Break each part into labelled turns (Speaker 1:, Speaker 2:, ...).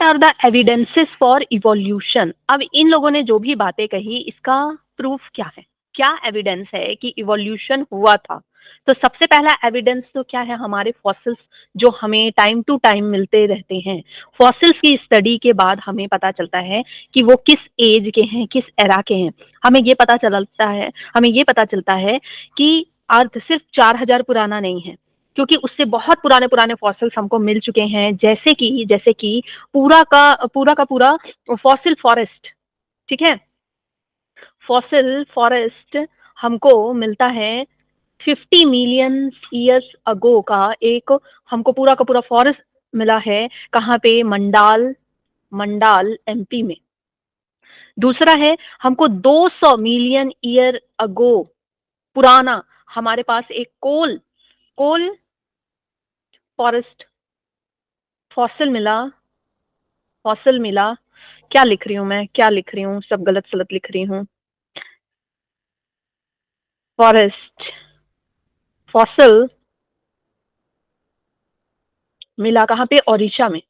Speaker 1: Are the evidences for evolution? अब इन लोगों ने जो भी बातें कही, इसका प्रूफ क्या है? क्या एविडेंस है कि इवोल्यूशन हुआ था? तो सबसे पहला एविडेंस तो क्या है? हमारे फॉसिल्स जो हमें टाइम टू टाइम मिलते रहते हैं। फॉसिल्स की स्टडी के बाद हमें पता चलता है कि वो किस एज के हैं, किस एरा के हैं। हमें ये पता चलता है कि अर्थ सिर्फ 4000 पुराना नहीं है, क्योंकि उससे बहुत पुराने पुराने फॉसिल्स हमको मिल चुके हैं, जैसे कि पूरा का पूरा फॉसिल फॉरेस्ट। ठीक है, फॉसिल फॉरेस्ट हमको मिलता है 50 मिलियन ईयर्स अगो का। एक हमको पूरा का पूरा फॉरेस्ट मिला है, कहाँ पे? मंडाल, मंडाल एमपी में। दूसरा है, हमको 200 मिलियन ईयर अगो पुराना हमारे पास एक कोल कोल फॉरेस्ट फॉसिल मिला। फॉसिल मिला। क्या लिख रही हूँ मैं, क्या लिख रही हूँ? सब गलत सलत लिख रही हूँ। फॉरेस्ट फॉसिल मिला कहाँ पे? ओडिशा में।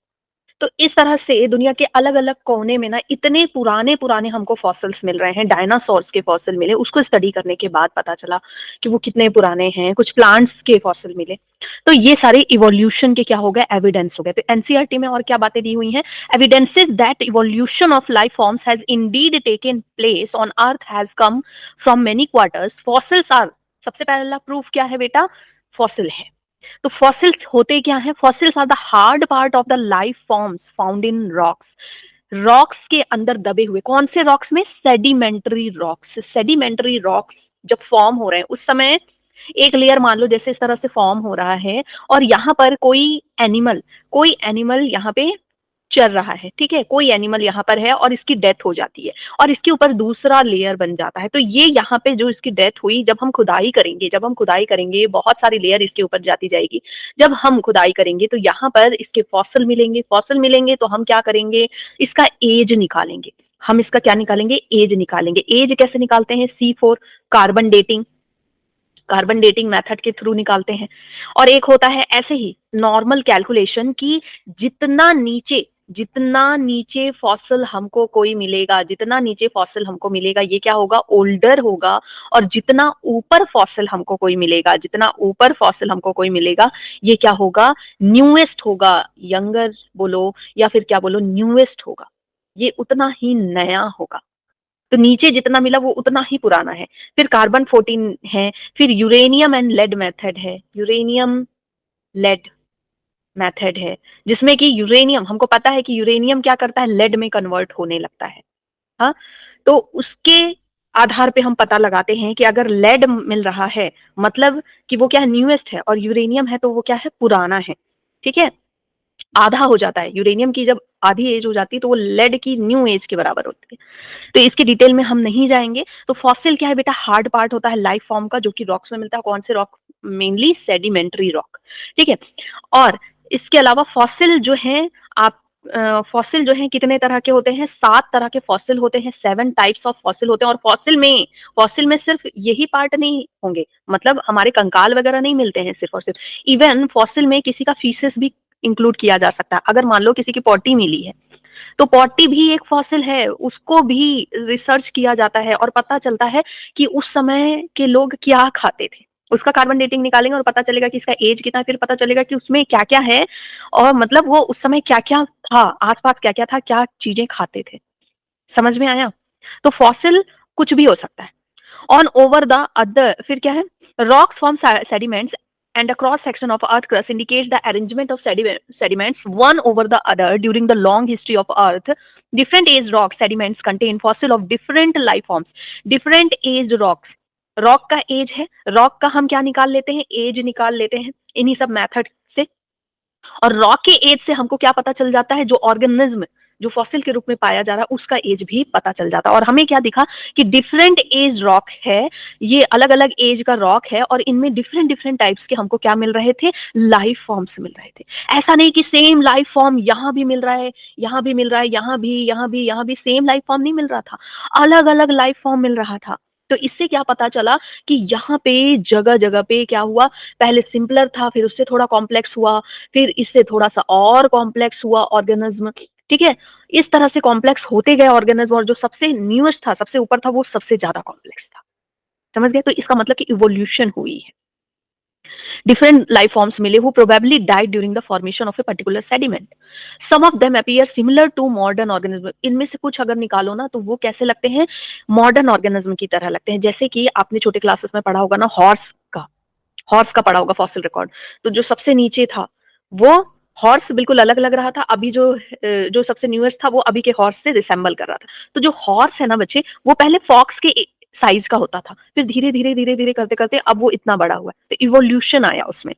Speaker 1: तो इस तरह से दुनिया के अलग अलग कोने में ना इतने पुराने पुराने हमको फॉसिल्स मिल रहे हैं। डायनासोर्स के फॉसिल मिले, उसको स्टडी करने के बाद पता चला कि वो कितने पुराने हैं। कुछ प्लांट्स के फॉसिल मिले। तो ये सारे इवोल्यूशन के क्या हो गए? एविडेंस हो गए। तो एनसीईआरटी में और क्या बातें दी हुई हैं? Evidences that evolution of life forms has indeed taken place on earth has come from many quarters. Fossils are, सबसे पहला प्रूफ क्या है बेटा? फॉसिल है। तो फॉसिल्स होते क्या हैं? Fossils are the hard part of the life forms found in rocks. Rocks के अंदर दबे हुए। कौन से रॉक्स में? Sedimentary rocks. सेडिमेंट्री रॉक्स जब फॉर्म हो रहे हैं उस समय एक लेयर मान लो जैसे इस तरह से फॉर्म हो रहा है, और यहाँ पर कोई एनिमल यहाँ पे चल रहा है। ठीक है, कोई एनिमल यहाँ पर है और इसकी डेथ हो जाती है, और इसके ऊपर दूसरा लेयर बन जाता है। तो ये यहाँ पे जो इसकी डेथ हुई, जब हम खुदाई करेंगे बहुत सारी लेयर इसके ऊपर जाती जाएगी। जब हम खुदाई करेंगे तो यहाँ पर इसके फॉसिल मिलेंगे तो हम क्या करेंगे? इसका एज निकालेंगे। हम इसका क्या निकालेंगे? एज निकालेंगे। एज कैसे निकालते हैं? C4 कार्बन डेटिंग मेथड के थ्रू निकालते हैं। और एक होता है ऐसे ही नॉर्मल कैलकुलेशन की, जितना नीचे फॉसिल हमको कोई मिलेगा, जितना नीचे फॉसिल हमको मिलेगा ये क्या होगा? ओल्डर होगा। और जितना ऊपर फॉसिल हमको कोई मिलेगा ये क्या होगा? न्यूएस्ट होगा। यंगर बोलो या फिर क्या बोलो, न्यूएस्ट होगा। ये उतना ही नया होगा। तो नीचे जितना मिला वो उतना ही पुराना है। फिर कार्बन 14 है। फिर यूरेनियम एंड लेड मेथड है। यूरेनियम लेड मेथड है, जिसमें कि यूरेनियम, हमको पता है कि यूरेनियम क्या करता है? लेड में कन्वर्ट होने लगता है। हाँ, तो उसके आधार पे हम पता लगाते हैं कि अगर लेड मिल रहा है मतलब कि वो क्या है? न्यूएस्ट है। और यूरेनियम है तो वो क्या है? पुराना है। ठीक है, आधा हो जाता है। यूरेनियम की जब आधी एज हो जाती है तो वो लेड की न्यू एज के बराबर होती है। तो इसके डिटेल में हम नहीं जाएंगे। तो फॉसिल क्या है बेटा? हार्ड पार्ट होता है लाइफ फॉर्म का, जो कि रॉक्स में मिलता है। कौन से रॉक? Mainly sedimentary rock. ठीक है, और इसके अलावा फॉसिल जो है, आप फॉसिल जो है कितने तरह के होते हैं? 7 तरह के फॉसिल होते हैं। 7 टाइप्स ऑफ फॉसिल होते हैं। और फॉसिल में सिर्फ यही पार्ट नहीं होंगे, मतलब हमारे कंकाल वगैरह नहीं मिलते हैं सिर्फ और सिर्फ। इवन फॉसिल में किसी का फीसेस भी इंक्लूड किया जा सकता है। अगर मान लो किसी की पॉटी मिली है तो पॉटी भी एक फॉसिल है, उसको भी रिसर्च किया जाता है और पता चलता है कि उस समय के लोग क्या खाते थे। उसका कार्बन डेटिंग निकालेंगे और पता चलेगा कि इसका एज कितना है। फिर पता चलेगा कि उसमें क्या क्या है, और मतलब वो उस समय क्या क्या था, आसपास क्या क्या था, क्या चीजें खाते थे। समझ में आया? तो फॉसिल कुछ भी हो सकता है। ऑन ओवर द अदर, फिर क्या है? Rocks form sediments and a cross section of earth crust indicates the arrangement of sediments one over the other during the long history of earth. Different aged rock sediments contain fossil of different life forms. Different aged rocks, rock का as है, rock का हम क्या निकाल लेते हैं? As निकाल लेते हैं इन्हीं सब मेथड से। और रॉक के एज से हमको क्या पता चल जाता है? जो ऑर्गेनिज्म जो फॉसिल के रूप में पाया जा रहा है उसका एज भी पता चल जाता है। और हमें क्या दिखा कि डिफरेंट एज रॉक है, ये अलग अलग एज का रॉक है, और इनमें डिफरेंट डिफरेंट टाइप्स के हमको क्या मिल रहे थे? लाइफ फॉर्म्स मिल रहे थे। ऐसा नहीं कि सेम लाइफ फॉर्म यहाँ भी मिल रहा है, यहाँ भी मिल रहा है, यहाँ भी सेम लाइफ फॉर्म नहीं मिल रहा था, अलग अलग लाइफ फॉर्म मिल रहा था। तो इससे क्या पता चला कि यहाँ पे जगह जगह पे क्या हुआ? पहले सिंपलर था, फिर उससे थोड़ा कॉम्प्लेक्स हुआ, फिर इससे थोड़ा सा और कॉम्प्लेक्स हुआ ऑर्गेनिज्म, ठीक है? इस तरह से कॉम्प्लेक्स होते गए ऑर्गेनिज्म और जो सबसे न्यूएस्ट था, सबसे ऊपर था, वो सबसे ज़्यादा कॉम्प्लेक्स था। समझ गए? तो इसका मतलब कि इवोल्यूशन हुई है। Different life forms मिले who probably died during the formation of a particular sediment. Some of them appear similar to modern organism. इनमें से कुछ अगर निकालो ना तो वो कैसे लगते हैं? मॉडर्न ऑर्गेनिज्म की तरह लगते हैं। जैसे कि आपने छोटे क्लासेस में पढ़ा होगा ना हॉर्स का पढ़ा होगा फॉसिल रिकॉर्ड। तो जो सबसे नीचे था वो हॉर्स बिल्कुल अलग लग रहा था। अभी जो सबसे न्यूएस्ट था वो अभी के हॉर्स से रिसेंबल कर रहा था। तो जो हॉर्स है ना बच्चे, वो पहले फॉक्स के साइज का होता था, फिर धीरे धीरे धीरे धीरे करते करते अब वो इतना बड़ा हुआ, तो इवोल्यूशन आया उसमें।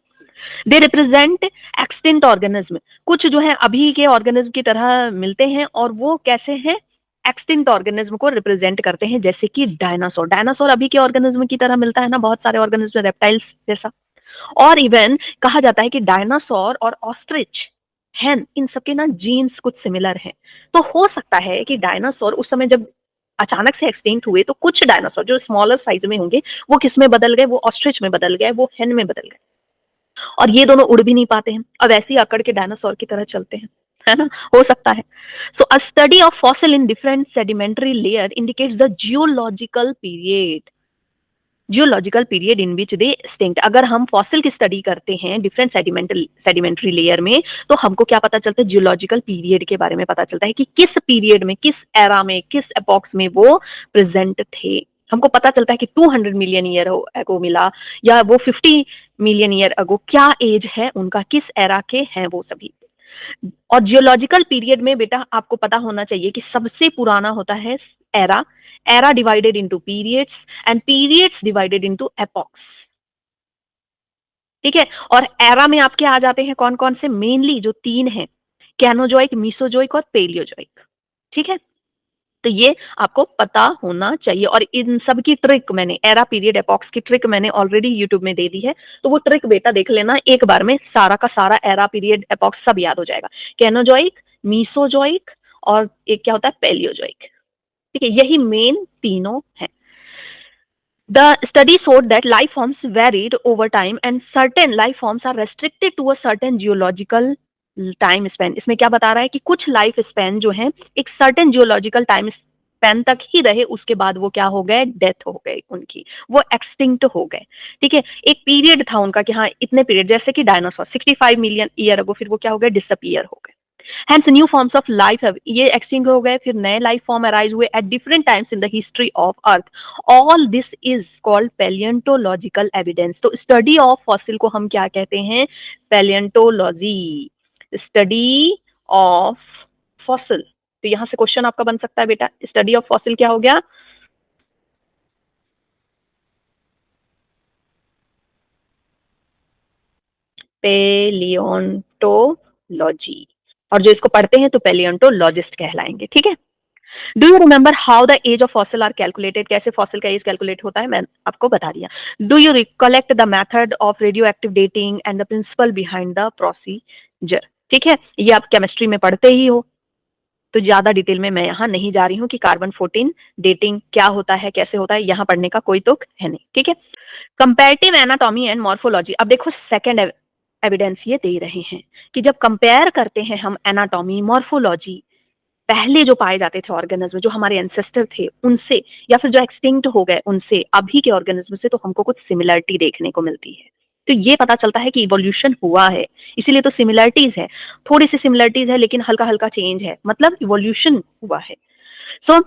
Speaker 1: They represent extinct organism. कुछ जो है अभी के ऑर्गेनिज्म की तरह मिलते हैं और वो कैसे हैं? एक्सटिंक्ट ऑर्गेनिज्म को रिप्रेजेंट करते हैं, जैसे कि डायनासोर। डायनासोर अभी के ऑर्गेनिज्म की तरह मिलता है ना, बहुत सारे ऑर्गेनिज्म रेप्टाइल्स जैसा। और इवन कहा जाता है कि डायनासोर और ऑस्ट्रिच हैन, इन सबके ना जीन्स कुछ सिमिलर हैं। तो हो सकता है कि डायनासोर उस समय जब अचानक से एक्सटिंक्ट हुए तो कुछ डायनासोर जो स्मॉलर साइज में होंगे वो किस में बदल गए? वो ऑस्ट्रिच में बदल गए, वो हेन में बदल गए। और ये दोनों उड़ भी नहीं पाते हैं, अब ऐसे ही अकड़ के डायनासोर की तरह चलते हैं, है ना? हो सकता है। So a study of fossil in different sedimentary layer indicates the geological period in which they extinct. अगर हम फॉसिल की स्टडी करते हैं डिफरेंट सेडिमेंट्री लेयर में, तो हमको क्या पता चलता है? जियोलॉजिकल पीरियड के बारे में पता चलता है कि किस पीरियड में, किस एरा में, किस एपॉक्स में वो प्रेजेंट थे। हमको पता चलता है कि 200 मिलियन ईयर अगो मिला या वो 50 मिलियन ईयर अगो, क्या एज है उनका, किस एरा के हैं वो सभी। और जियोलॉजिकल पीरियड में बेटा आपको पता होना चाहिए कि सबसे पुराना होता है era, era divided into periods and periods divided into epochs. ठीक है? और एरा में आपके आ जाते हैं कौन कौन से? मेनली जो तीन हैं, कैनोजोइक, मीसोजोइक और पेलियोजोइक। ठीक है? तो ये आपको पता होना चाहिए। और इन सब की ट्रिक मैंने, एरा पीरियड एपॉक्स की ट्रिक मैंने ऑलरेडी यूट्यूब में दे दी है, तो वो ट्रिक बेटा देख लेना, एक बार में सारा का सारा एरा पीरियड एपॉक्स सब याद हो जाएगा। कैनोजोइक, मीसोजोइक और एक क्या होता है? पेलियोजोइक। ठीक है? यही मेन तीनों हैं। The study showed that life forms varied over time and certain life forms are restricted to a certain geological time Spain. इसमें क्या बता रहा है कि कुछ लाइफ स्पेन जो है एक सर्टेन जियोलॉजिकल टाइम स्पेन तक ही रहे, उसके बाद वो क्या हो गए? डेथ हो गए उनकी, वो एक्सटिंक्ट हो गए। ठीक है? एक पीरियड था उनका कि हाँ इतने पीरियड, जैसे कि डायनासोर 65 मिलियन ईयर अगो, फिर वो क्या हो गए? डिसअपियर हो गए। Hence, new forms of life have ये extinct हो गए, फिर नए life form arise हुए at different times in the history of Earth. All this is called paleontological evidence. तो study of fossil को हम क्या कहते हैं? Paleontology. Study of fossil. तो यहां से क्वेश्चन आपका बन सकता है बेटा, स्टडी ऑफ फॉसिल क्या हो गया? पेलियोंटोलॉजी। और जो इसको पढ़ते हैं तो पेलियोंटोलॉजिस्ट कहलाएंगे। ठीक है? Do you remember how the age of fossil are calculated? कैसे फॉसिल का एज कैलकुलेट होता है, मैं आपको बता दिया। Do you recollect the method of radioactive dating and the principle behind the procedure? ठीक है? ये आप केमिस्ट्री में पढ़ते ही हो, तो ज्यादा डिटेल में मैं यहाँ नहीं जा रही हूँ कि कार्बन 14 डेटिंग क्या होता है, कैसे होता है, यहाँ पढ़ने का कोई तुक है नहीं। ठीक है? Comparative anatomy and morphology. अब देखो सेकेंड एविडेंस ये दे रहे हैं कि जब कंपेयर करते हैं हम एनाटॉमी, मॉर्फोलॉजी, पहले जो पाए जाते थे ऑर्गेनिज्म, जो हमारे एंसेस्टर थे उनसे, या फिर जो एक्सटिंक्ट हो गए उनसे, अभी के ऑर्गेनिज्म से, तो हमको कुछ सिमिलरिटी देखने को मिलती है। तो ये पता चलता है कि इवोल्यूशन हुआ है, इसीलिए तो सिमिलरिटीज है, थोड़ी सी सिमिलरिटीज है लेकिन हल्का हल्का चेंज है, मतलब इवोल्यूशन हुआ है। सो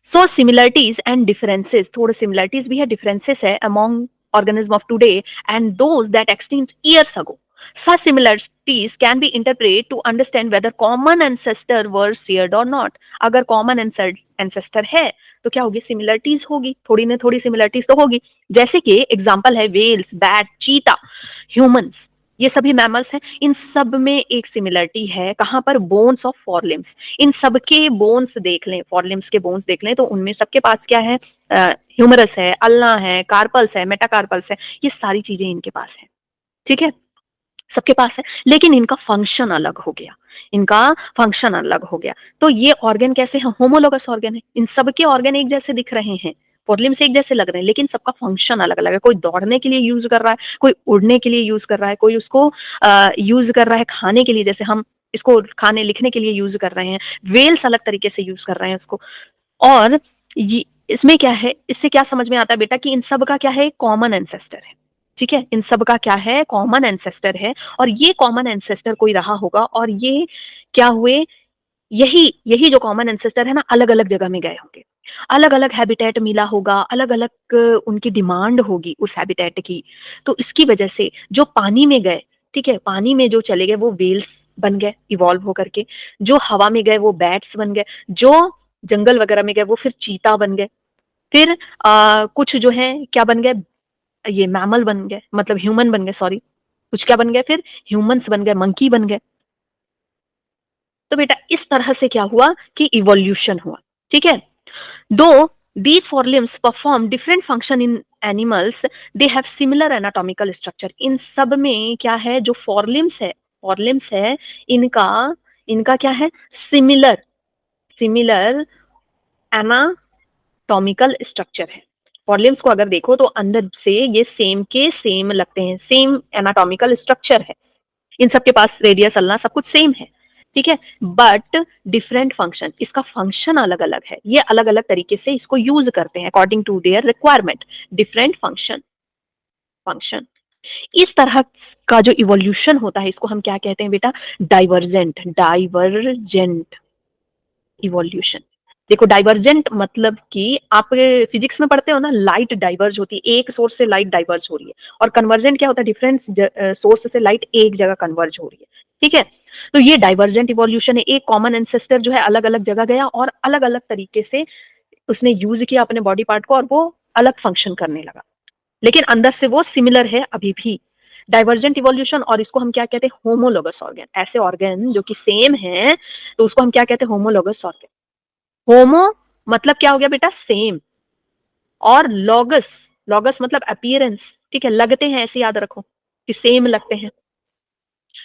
Speaker 1: सो सिमिलरिटीज एंड डिफरेंसेस, थोड़े सिमिलरिटीज भी है, डिफरेंसेस है among organism of today and those that extinct years ago. Such similarities can be interpreted to understand whether common ancestor were shared or not. अगर common ancestor है तो क्या होगी? Similarities होगी, थोड़ी ना थोड़ी सिमिलरिटीज तो होगी। जैसे कि एग्जांपल है वेल्स, बैट, चीता, ह्यूमंस, ये सभी मैमल्स हैं, इन सब में एक सिमिलरिटी है। कहां पर? Bones of forelimbs. इन सबके बोन्स देख लें, फोरलिम्स के बोन्स देख लें, तो उनमें सबके पास क्या है? ह्यूमरस है, अल्ना है, कार्पल्स है, मेटाकार्पल्स है, ये सारी चीजें इनके पास है। ठीक है? सबके पास है, लेकिन इनका फंक्शन अलग हो गया, इनका फंक्शन अलग हो गया। तो ये ऑर्गन कैसे है? होमोलोगस ऑर्गन है, इन सबके ऑर्गन एक जैसे दिख रहे हैं, पोर्टलिम से एक जैसे लग रहे हैं, लेकिन सबका फंक्शन अलग अलग है। कोई दौड़ने के लिए यूज कर रहा है, कोई उड़ने के लिए यूज कर रहा है, कोई उसको यूज कर रहा है खाने के लिए, जैसे हम इसको खाने लिखने के लिए यूज कर रहे हैं, वेल्स अलग तरीके से यूज कर रहे हैं इसको। और ये इसमें क्या है, इससे क्या समझ में आता है बेटा कि इन सब का क्या है, कॉमन एंसेस्टर है। ठीक है, इन सब का क्या है, कॉमन एंसेस्टर है। और ये कॉमन एंसेस्टर कोई रहा होगा, और ये क्या हुए, यही यही जो कॉमन एंसेस्टर है ना, अलग अलग जगह में गए होंगे, अलग अलग हैबिटेट मिला होगा, अलग अलग उनकी डिमांड होगी उस हैबिटेट की। तो इसकी वजह से जो पानी में गए, ठीक है, पानी में जो चले गए वो वेल्स बन गए इवॉल्व होकर के, जो हवा में गए वो बैट्स बन गए, जो जंगल वगैरह में गए वो फिर चीता बन गए, फिर कुछ जो है क्या बन गए, ये मैमल बन गए, मतलब ह्यूमन बन गए, सॉरी, कुछ क्या बन गए, फिर ह्यूमंस बन गए, मंकी बन गए। तो बेटा इस तरह से क्या हुआ कि इवोल्यूशन हुआ। ठीक है, दो these four limbs perform different function in animals, they have similar anatomical structure। इन सब में क्या है, जो four limbs है, इनका इनका क्या है, सिमिलर सिमिलर एनाटॉमिकल स्ट्रक्चर है। फोर लिम्स को अगर देखो तो अंदर से ये सेम के सेम लगते हैं, सेम एनाटॉमिकल स्ट्रक्चर है, इन सबके पास रेडियस अल्लाह सब कुछ सेम है। ठीक है, बट डिफरेंट फंक्शन, इसका फंक्शन अलग अलग है, ये अलग अलग तरीके से इसको यूज करते हैं according to their requirement, different function function इस तरह का जो इवोल्यूशन होता है इसको हम क्या कहते हैं बेटा, डाइवर्जेंट इवोल्यूशन। देखो डाइवर्जेंट मतलब कि आप फिजिक्स में पढ़ते हो ना, लाइट डाइवर्ज होती है, एक सोर्स से लाइट डाइवर्ज हो रही है, और कन्वर्जेंट क्या होता है, डिफरेंट सोर्स से लाइट एक जगह कन्वर्ज हो रही है। ठीक है, तो ये डाइवर्जेंट इवोल्यूशन है, एक कॉमन एंसेस्टर जो है अलग अलग जगह गया और अलग अलग तरीके से उसने यूज किया अपने बॉडी पार्ट को, और वो अलग फंक्शन करने लगा, लेकिन अंदर से वो सिमिलर है अभी भी। डाइवर्जेंट इवोल्यूशन, और इसको हम क्या कहते हैं, होमोलोगस ऑर्गन, ऐसे ऑर्गन जो कि सेम है, तो उसको हम क्या कहते हैं, होमोलोगस ऑर्गन। होमो मतलब क्या हो गया बेटा, सेम, और लॉगस, लॉगस मतलब अपीयरेंस, ठीक है, लगते हैं, ऐसे याद रखो कि सेम लगते हैं।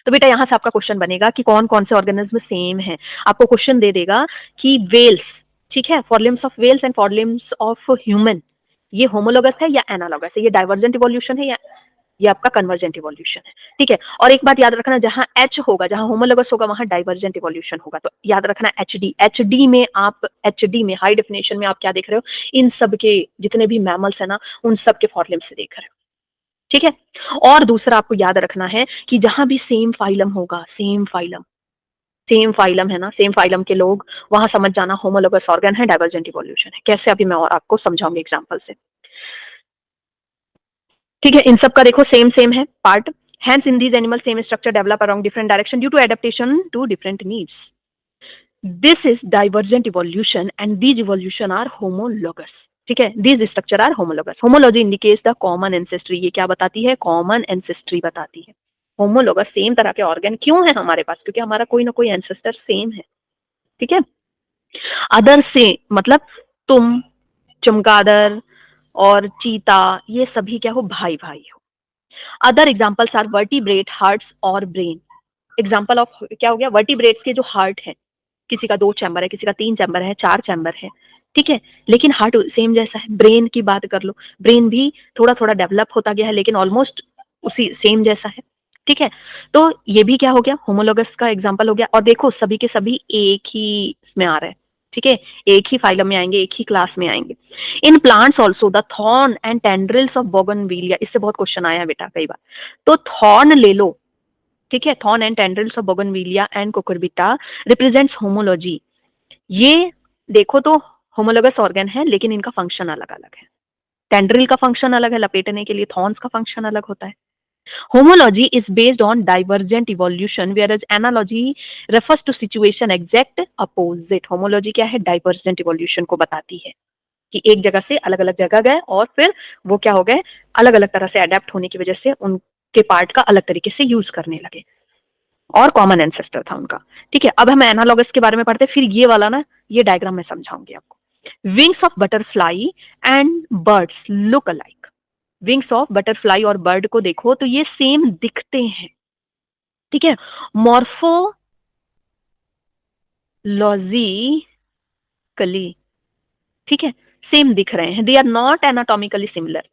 Speaker 1: तो बेटा यहां से आपका क्वेश्चन बनेगा कि कौन कौन से ऑर्गेनिज्म सेम है। आपको क्वेश्चन दे देगा कि वेल्स, ठीक है, forelimbs of whales and forelimbs of human, ये होमोलोगस है या एनालॉगस है, ये डाइवर्जेंट इवोल्यूशन है या ये आपका कन्वर्जेंट इवोल्यूशन है। ठीक है, और एक बात याद रखना, जहां एच होगा, जहां होमोलोगस होगा वहां डाइवर्जेंट इवोल्यूशन होगा, तो याद रखना एचडी में आप, एचडी में हाई डेफिनेशन में आप क्या देख रहे हो, इन सब के जितने भी मैमल्स है ना, उन सब के फॉर से देख रहे हो। ठीक है, और दूसरा आपको याद रखना है कि जहां भी सेम फाइलम होगा, सेम फाइलम है ना, सेम फाइलम के लोग, वहां समझ जाना होमोलोगस ऑर्गन है, डाइवर्जेंट इवोल्यूशन है। कैसे, अभी मैं और आपको समझाऊंगी एग्जांपल से। ठीक है, इन सब का देखो सेम सेम है part, hence in these animals same structure develop along different direction due to adaptation to different needs। this is divergent evolution and these evolution are homologous। ठीक है, these structure are homologous। homology indicates the common ancestry, ये क्या बताती है, common ancestry बताती है। homologous same तरह के ऑर्गन क्यों है हमारे पास, क्योंकि हमारा कोई ना कोई एंसेस्टर सेम है। ठीक है, अदर से मतलब तुम, चमगादड़ और चीता, ये सभी क्या हो, भाई भाई हो। Other examples are vertebrate, hearts और ब्रेन। एग्जाम्पल ऑफ क्या हो गया, वर्टिब्रेट्स के जो हार्ट है, किसी का 2 चैम्बर है, किसी का 3 चैम्बर है, 4 चैम्बर है, ठीक है, लेकिन हार्ट सेम जैसा है। ब्रेन की बात कर लो, ब्रेन भी थोड़ा थोड़ा डेवलप होता गया है, लेकिन ऑलमोस्ट उसी सेम जैसा है। ठीक है, तो ये भी क्या हो गया, होमोलोगस का एग्जाम्पल हो गया। और देखो सभी के सभी एक ही इसमें आ रहे हैं, ठीक है, एक ही फाइलम में आएंगे, एक ही क्लास में आएंगे। In plants also the thorn and tendrils of bougainvillea, इससे बहुत क्वेश्चन आया बेटा कई बार, तो थॉर्न ले लो, ठीक है, thorn and tendrils of bougainvillea and Cucurbita represents homology. ये देखो तो होमोलोगस ऑर्गन है, लेकिन इनका फंक्शन अलग अलग है। टेंड्रिल का फंक्शन अलग है लपेटने के लिए, थॉर्न्स का फंक्शन अलग होता है। Homology is based on divergent evolution, whereas analogy refers to situation exact opposite। Homology क्या है, divergent evolution को बताती है कि एक जगह से अलग अलग जगह गए और फिर वो क्या हो गए, अलग अलग तरह से अडेप्ट होने की वजह से उनके पार्ट का अलग तरीके से यूज करने लगे, और कॉमन एंसेस्टर था उनका। ठीक है, अब हम एनालॉगस के बारे में पढ़ते हैं, फिर ये वाला ना, ये डायग्राम मैं समझाऊंगी आपको। Wings of butterfly and birds look alike. Wings of butterfly और बर्ड को देखो तो ये सेम दिखते हैं। ठीक है, मॉर्फोलॉजिकली, ठीक है, सेम दिख रहे हैं, they are not anatomically similar.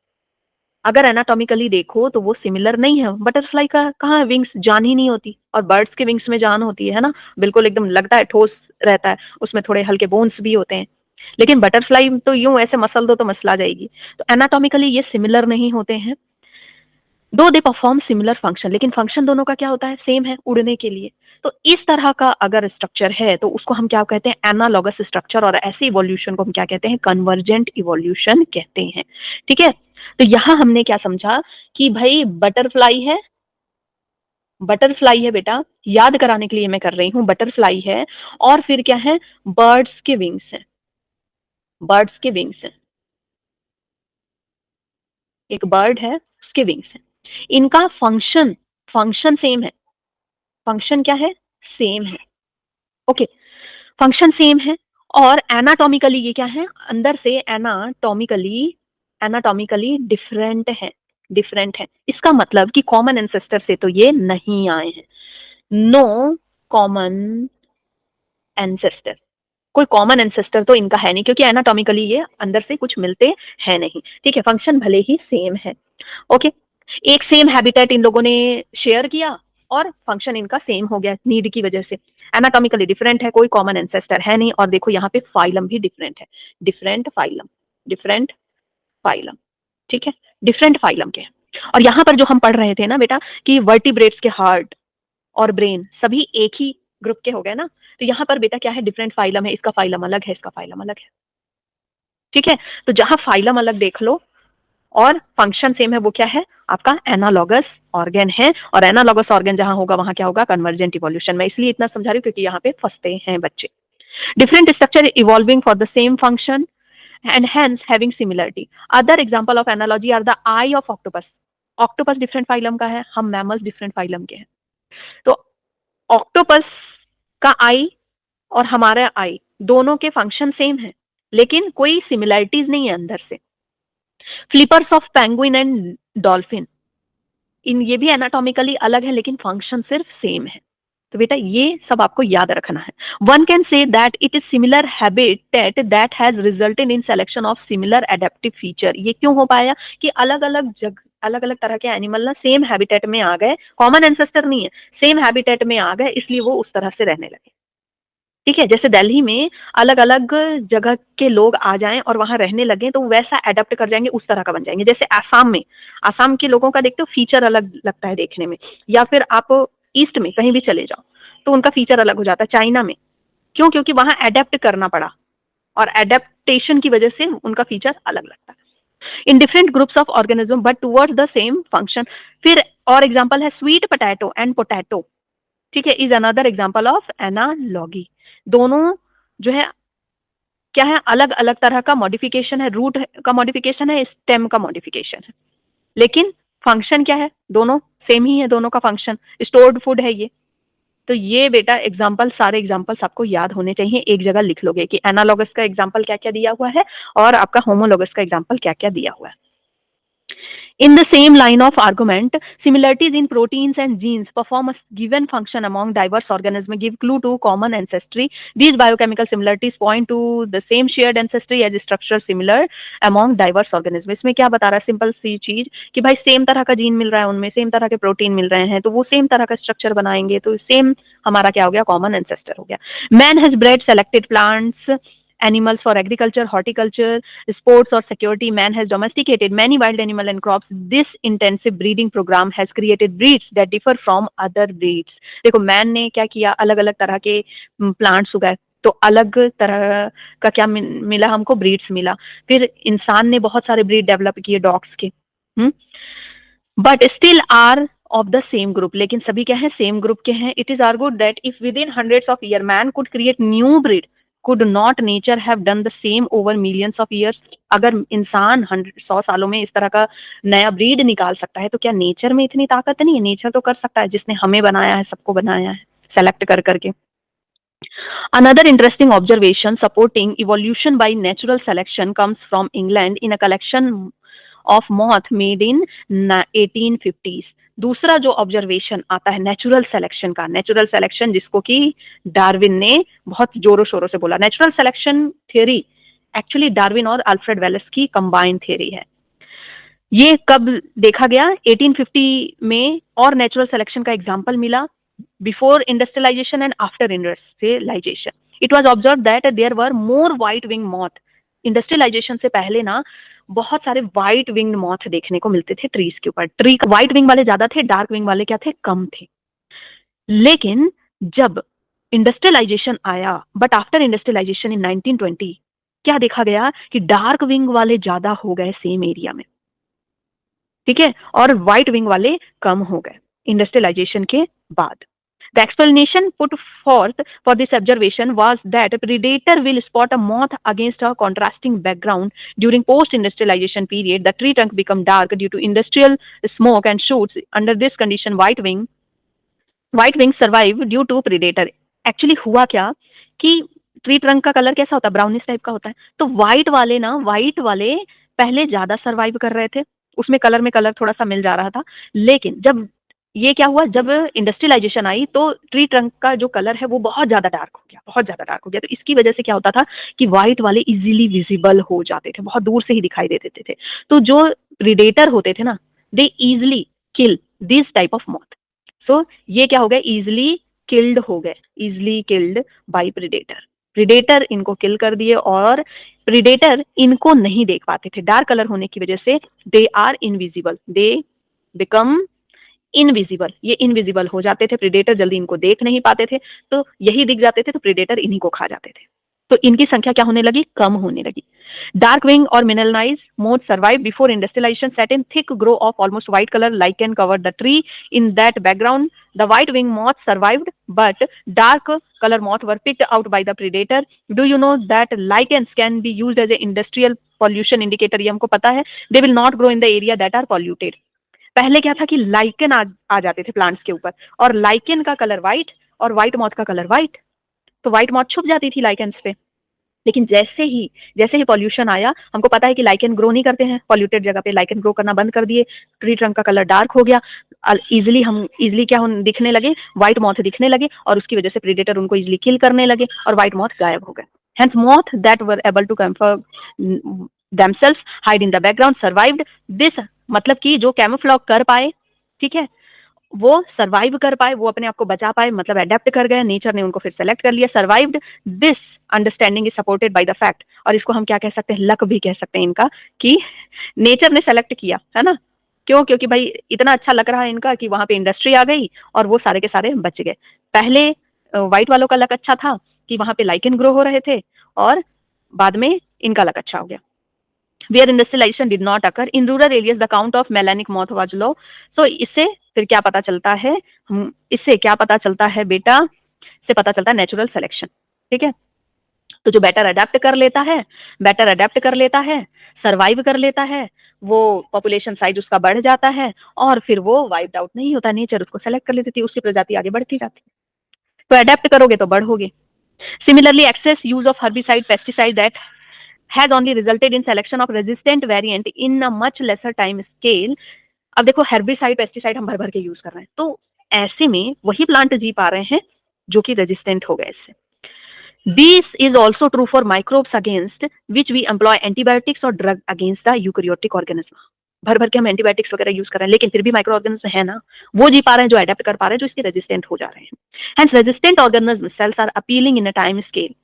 Speaker 1: अगर एनाटॉमिकली देखो तो वो सिमिलर नहीं है। बटरफ्लाई का कहाँ विंग्स, जान ही नहीं होती, और बर्ड्स के विंग्स में जान होती है ना, बिल्कुल एकदम लगता है, ठोस रहता है, उसमें थोड़े हल्के बोन्स भी होते हैं। लेकिन बटरफ्लाई तो यूं ऐसे मसल दो तो मसला जाएगी। तो एनाटॉमिकली ये सिमिलर नहीं होते हैं, दो दे परफॉर्म सिमिलर फंक्शन, लेकिन फंक्शन दोनों का क्या होता है, सेम है, उड़ने के लिए। तो इस तरह का अगर स्ट्रक्चर है तो उसको हम क्या कहते हैं, एनालॉगस स्ट्रक्चर, और ऐसे इवोल्यूशन को हम क्या कहते हैं, कन्वर्जेंट इवोल्यूशन कहते हैं। ठीक है, तो यहां हमने क्या समझा कि भाई बटरफ्लाई है बेटा, याद कराने के लिए मैं कर रही हूं, बटरफ्लाई है, और फिर क्या है, बर्ड्स के विंग्स हैं, बर्ड्स के विंग्स हैं, एक बर्ड है उसके विंग्स हैं, इनका फंक्शन फंक्शन सेम है, फंक्शन क्या है, सेम है। ओके, फंक्शन सेम है, और एनाटॉमिकली ये क्या है, अंदर से एनाटॉमिकली डिफरेंट है। इसका मतलब कि कॉमन एंसेस्टर से तो ये नहीं आए हैं, नो कॉमन एंसेस्टर, कोई कॉमन एंसेस्टर तो इनका है नहीं, क्योंकि एनाटॉमिकली ये अंदर से कुछ मिलते हैं नहीं। ठीक है, फंक्शन भले ही सेम है। ओके, एक सेम हैबिटेट इन लोगों ने शेयर किया, और फंक्शन इनका सेम हो गया नीड की वजह से। एनाटॉमिकली डिफरेंट है, कोई कॉमन एंसेस्टर है नहीं, और देखो यहाँ पे फाइलम भी डिफरेंट है, डिफरेंट फाइलम, डिफरेंट फाइलम। ठीक है, डिफरेंट फाइलम के हैं। और यहाँ पर जो हम पढ़ रहे थे ना बेटा, कि वर्टिब्रेट्स के हार्ट और ब्रेन सभी एक ही ग्रुप के हो गए ना, तो यहाँ पर बेटा क्या है, डिफरेंट फाइलम है, इसका फाइलम अलग है, इसका फाइलम अलग है। ठीक है, तो जहां फाइलम अलग देख लो और फंक्शन सेम है, वो क्या है, आपका एनालॉगस ऑर्गन है। और एनालॉगस ऑर्गन जहां होगा वहां क्या होगा, कन्वर्जेंट इवोल्यूशन। मैं इसलिए इतना समझा रही हूँ क्योंकि यहाँ पे फंसते हैं बच्चे। Different structure evolving for the same function and hence having similarity. Other example of analogy are the eye of octopus. Octopus different phylum का है, हम mammals different phylum के हैं। तो octopus का आई और हमारा आई दोनों के फंक्शन सेम है, लेकिन कोई सिमिलरिटीज नहीं है अंदर से। Flippers of penguin and dolphin, इन ये भी एनाटॉमिकली अलग है, लेकिन फंक्शन सिर्फ सेम है। तो बेटा ये सब आपको याद रखना है। One can say that it is similar habitat that has resulted in selection of similar adaptive feature. ये क्यों हो पाया कि अलग अलग तरह के एनिमल ना सेम हैबिटेट में आ गए, कॉमन एंसेस्टर नहीं है, सेम हैबिटेट में आ गए, इसलिए वो उस तरह से रहने लगे। ठीक है, जैसे दिल्ली में अलग अलग जगह के लोग आ जाएं और वहां रहने लगे तो वैसा एडेप्ट कर जाएंगे, उस तरह का बन जाएंगे। जैसे आसाम में, आसाम के लोगों का देखते हो फीचर अलग लगता है देखने में, या फिर आप ईस्ट में कहीं भी चले जाओ तो उनका फीचर अलग हो जाता है। चाइना में क्यों, क्योंकि वहां एडेप्ट करना पड़ा, और एडेप्टेशन की वजह से उनका फीचर अलग लगता है। In different groups of organism but towards the same function. फिर और एग्जांपल है स्वीट पोटैटो एंड पोटैटो। ठीक है, is another example of analogy. दोनों जो है क्या है, अलग अलग तरह का मॉडिफिकेशन है, रूट का मॉडिफिकेशन है, स्टेम का मॉडिफिकेशन है, लेकिन फंक्शन क्या है, दोनों सेम ही है, दोनों का फंक्शन स्टोर्ड फूड है ये। तो ये बेटा एग्जाम्पल, सारे एग्जाम्पल्स आपको याद होने चाहिए, एक जगह लिख लोगे कि एनालॉगस का एग्जाम्पल क्या क्या दिया हुआ है और आपका होमोलॉगस का एग्जाम्पल क्या क्या दिया हुआ है। In the same line of argument, similarities in proteins and genes perform a given function among diverse organisms give clue to common ancestry. These biochemical similarities point to the same shared ancestry as structure similar among diverse organisms. इसमें क्या बता रहा है, simple सी चीज कि भाई same तरह का जीन मिल रहा है उनमें, सेम तरह के प्रोटीन मिल रहे हैं, तो वो सेम तरह का स्ट्रक्चर बनाएंगे, तो सेम हमारा क्या हो गया, कॉमन एंसेस्टर हो गया। Man has bread selected plants animals for agriculture, horticulture, sports or security. Man has domesticated many wild animal and crops. This intensive breeding program has created breeds that differ from other breeds. देखो man ने क्या किया, अलग अलग तरह के plants उगाए, तो अलग तरह का क्या मिला हमको, ब्रीड्स मिला। फिर इंसान ने बहुत सारे ब्रीड डेवलप किए डॉग्स के, but still are of the same group, लेकिन सभी क्या है, सेम ग्रुप के हैं। It is argued that if within hundreds of year man could create new breed, could not nature have done the same over millions of years? अगर इंसान 100 सालों में इस तरह का नया ब्रीड निकाल सकता है, तो क्या नेचर में इतनी ताकत नहीं है? नेचर तो कर सकता है, जिसने हमें बनाया है, सबको बनाया है सेलेक्ट कर करके। Another interesting observation supporting evolution by natural selection comes from England in a collection of moth made in 1850s. दूसरा जो ऑब्जर्वेशन आता है नेचुरल सिलेक्शन का, नेचुरल सिलेक्शन जिसको कि डार्विन ने बहुत जोरों शोरों से बोला। Natural selection theory actually Darwin और अल्फ्रेड वेलेस की कंबाइंड थ्योरी है। ये कब देखा गया? 1850 में, और नेचुरल सिलेक्शन का एग्जाम्पल मिला before industrialisation and after industrialisation. It was observe that there were more white wing moth. Industrialisation से पहले ना बहुत सारे व्हाइट विंग्ड मॉथ देखने को मिलते थे ट्रीज के ऊपर। ट्री व्हाइट विंग वाले ज्यादा थे, डार्क विंग वाले क्या थे? कम थे। लेकिन जब इंडस्ट्रियलाइजेशन आया, बट आफ्टर इंडस्ट्रियलाइजेशन इन 1920, क्या देखा गया कि डार्क विंग वाले ज्यादा हो गए सेम एरिया में, ठीक है, और व्हाइट विंग वाले कम हो गए इंडस्ट्रियलाइजेशन के बाद। The explanation put forth for this observation was that a predator will spot a moth against a contrasting background. During post-industrialization period, the tree trunk become dark due to industrial smoke and shoots. Under this condition, white wings survive due to predator. Actually हुआ क्या कि tree trunk का colour कैसा होता है? Brownish type का होता है। तो व्हाइट वाले पहले ज्यादा सर्वाइव कर रहे थे, उसमें कलर में कलर थोड़ा सा मिल जा रहा था। लेकिन जब ये क्या हुआ, जब इंडस्ट्रियलाइजेशन आई तो ट्री ट्रंक का जो कलर है वो बहुत ज्यादा डार्क हो गया, बहुत ज्यादा डार्क हो गया। तो इसकी वजह से क्या होता था कि व्हाइट वाले इजीली विजिबल हो जाते थे, बहुत दूर से ही दिखाई दे देते थे। तो जो प्रीडेटर होते थे ना, they easily kill this type of moth. So ये क्या हो गए? इजिली किल्ड हो गए, easily killed by predator. Predator इनको किल कर दिए और प्रीडेटर इनको नहीं देख पाते थे डार्क कलर होने की वजह से। They are invisible, they become invisible, ये इनविजिबल हो जाते थे, प्रीडेटर जल्दी इनको देख नहीं पाते थे, तो यही दिख जाते थे तो प्रीडेटर इन्हीं को खा जाते थे। तो इनकी संख्या क्या होने लगी? कम होने लगी। डार्क विंग और mineralise moth survive before industrialisation. Set in thick grow of almost white colour lichen covered the tree in that background. The white wing moth survived, but dark color moth were picked out by the predator. Do you know that lichens can be used as a industrial pollution indicator? ये हमको पता है। They will not grow in the area that are polluted. पहले क्या था कि lichen आ जाते थे प्लांट्स के ऊपर, और लाइकेन का कलर व्हाइट और व्हाइट मॉथ का कलर व्हाइट, तो व्हाइट मॉथ छुप जाती थी लाइकेन्स पे। लेकिन जैसे ही पॉल्यूशन आया, हमको पता है कि लाइकेन ग्रो नहीं करते हैं, पॉल्यूटेड जगह पे लाइकेन ग्रो करना बंद कर दिए, ट्री ट्रंक का कलर डार्क हो गया, इजिली क्या दिखने लगे? व्हाइट मॉथ दिखने लगे, और उसकी वजह से प्रीडेटर उनको इजिली किल करने लगे और व्हाइट मॉथ गायब हो गए। Hence moth that were able to themselves hide in the background survived this। मतलब कि जो कैमोफ्लॉग कर पाए, ठीक है, वो सर्वाइव कर पाए, वो अपने आप को बचा पाए, मतलब अडेप्ट कर गए, नेचर ने उनको फिर सेलेक्ट कर लिया, survived. This understanding is supported by the fact. और इसको हम क्या कह सकते हैं? लक भी कह सकते हैं इनका, कि नेचर ने सेलेक्ट किया, है ना। क्यों? क्योंकि भाई इतना अच्छा लग रहा है इनका कि वहां पे इंडस्ट्री आ गई और वो सारे के सारे बच गए। पहले व्हाइट वालों का लक अच्छा था कि वहां पे लाइकेन ग्रो हो रहे थे, और बाद में इनका लक अच्छा हो गया। Where industrialization did not occur in rural areas, the count of melanic moth was low. So इससे फिर क्या पता चलता है? इससे क्या पता चलता है बेटा? इससे पता चलता है नेचुरल सिलेक्शन, ठीक है। तो जो बेटर अडेप्ट कर लेता है, सर्वाइव कर लेता है, वो पॉपुलेशन साइज उसका बढ़ जाता है, और फिर वो वाइप्ड आउट नहीं होता, नेचर उसको सेलेक्ट कर लेती थी, उसकी प्रजाति आगे बढ़ती जाती है। तो अडेप्ट करोगे तो बढ़ोगे। Similarly, excess use of herbicide, pesticide that has only resulted in selection of resistant variant in a much lesser time scale। अब देखो, हेर्बिसाइड पेस्टिसाइड हम भर भर के यूज कर रहे हैं, तो ऐसे में वही प्लांट जी पा रहे हैं जो कि रेजिस्टेंट हो गए इससे। This is also true for microbes against which we employ antibiotics or drug against the eukaryotic organism। भर भर के हम एंटीबायोटिक्स वगैरह यूज कर रहे हैं, लेकिन फिर भी माइक्रो ऑर्गेनिज्म है ना, वो जी पा रहे हैं, जो अडेप्ट कर पा रहे हैं, जो इसके रेजिस्टेंट हो जा रहे हैं। Hence resistant organism cells are appealing in a time scale।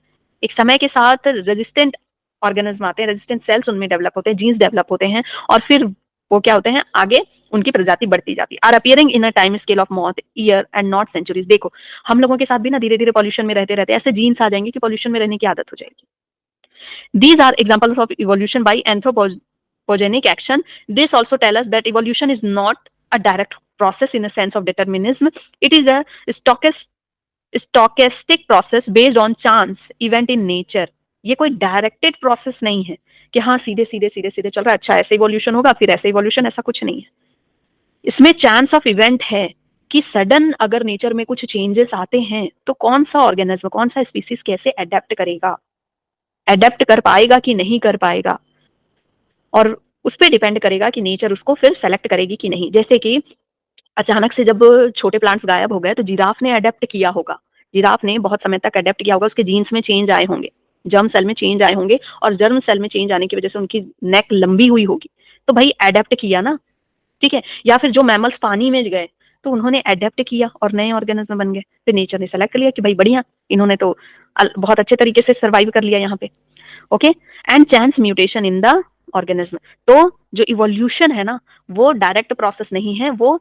Speaker 1: एक समय के साथ रेजिस्टेंट ऑर्गेनिज्म आते हैं, रेजिस्टेंट सेल्स उनमें डेवलप होते हैं, जीन्स डेवलप होते हैं, और फिर वो क्या होते हैं? आगे उनकी प्रजाति बढ़ती जाती है। Are appearing in a time scale of moth year and not centuries. देखो, हम लोगों के साथ भी ना धीरे धीरे पॉल्यूशन में रहते रहते ऐसे जीन्स आ जाएंगे कि पॉल्यूशन में रहने की आदत हो जाएगी। These are examples of evolution by anthropogenic action। This also tell us that evolution is not a direct process in a sense of determinism। It is a stochastic process based on chance event in nature। ये कोई directed process नहीं है कि हाँ सीधे सीधे सीधे सीधे चल रहा है, अच्छा ऐसे इवोल्यूशन होगा फिर ऐसे इवोल्यूशन, ऐसा कुछ नहीं है। इसमें चांस ऑफ इवेंट है कि सडन अगर नेचर में कुछ चेंजेस आते हैं तो कौन सा ऑर्गेनिज्म, कौन सा स्पीसीज कैसे अडेप्ट करेगा, अडेप्ट कर पाएगा कि नहीं कर पाएगा, और उस पर डिपेंड करेगा कि नेचर उसको फिर सेलेक्ट करेगी कि नहीं। जैसे कि अचानक से जब छोटे प्लांट्स गायब हो गए तो जिराफ ने अडेप्ट किया होगा, जिराफ ने बहुत समय तक अडेप्ट किया होगा, उसके जीन्स में चेंज आए होंगे, जर्म सेल में चेंज आए होंगे, और जर्म सेल में चेंज आने की वजह से उनकी नेक लंबी हुई होगी, तो भाई एडेप्ट किया ना, ठीक है। या फिर जो मैमल्स पानी में गए तो उन्होंने एडेप्ट किया और नए ऑर्गेनिज्म बन गए, फिर नेचर ने सेलेक्ट कर लिया कि भाई बढ़िया, इन्होंने तो बहुत अच्छे तरीके से सर्वाइव कर लिया यहाँ पे। Okay, and chance mutation in the organism. तो जो इवोल्यूशन है ना, वो डायरेक्ट प्रोसेस नहीं है, वो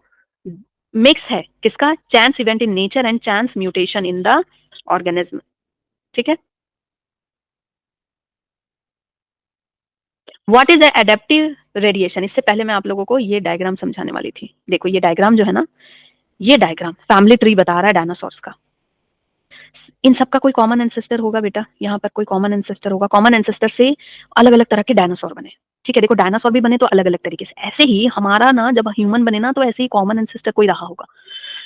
Speaker 1: मिक्स है किसका, chance event in nature and chance mutation in the organism, ठीक है। व्हाट इज एडेप्टिव रेडिएशन, इससे पहले मैं आप लोगों को ये डायग्राम समझाने वाली थी। देखो ये डायग्राम जो है ना, ये डायग्राम फैमिली ट्री बता रहा है डायनासोर्स का। इन सबका कोई कॉमन एंसेस्टर होगा बेटा, यहाँ पर कोई कॉमन एंसेस्टर होगा, कॉमन एंसेस्टर से अलग अलग तरह के डायनासोर बने, ठीक है। देखो डायनासोर भी बने तो अलग अलग तरीके से, ऐसे ही हमारा ना जब ह्यूमन बने ना, तो ऐसे ही कॉमन एंसेस्टर कोई रहा होगा।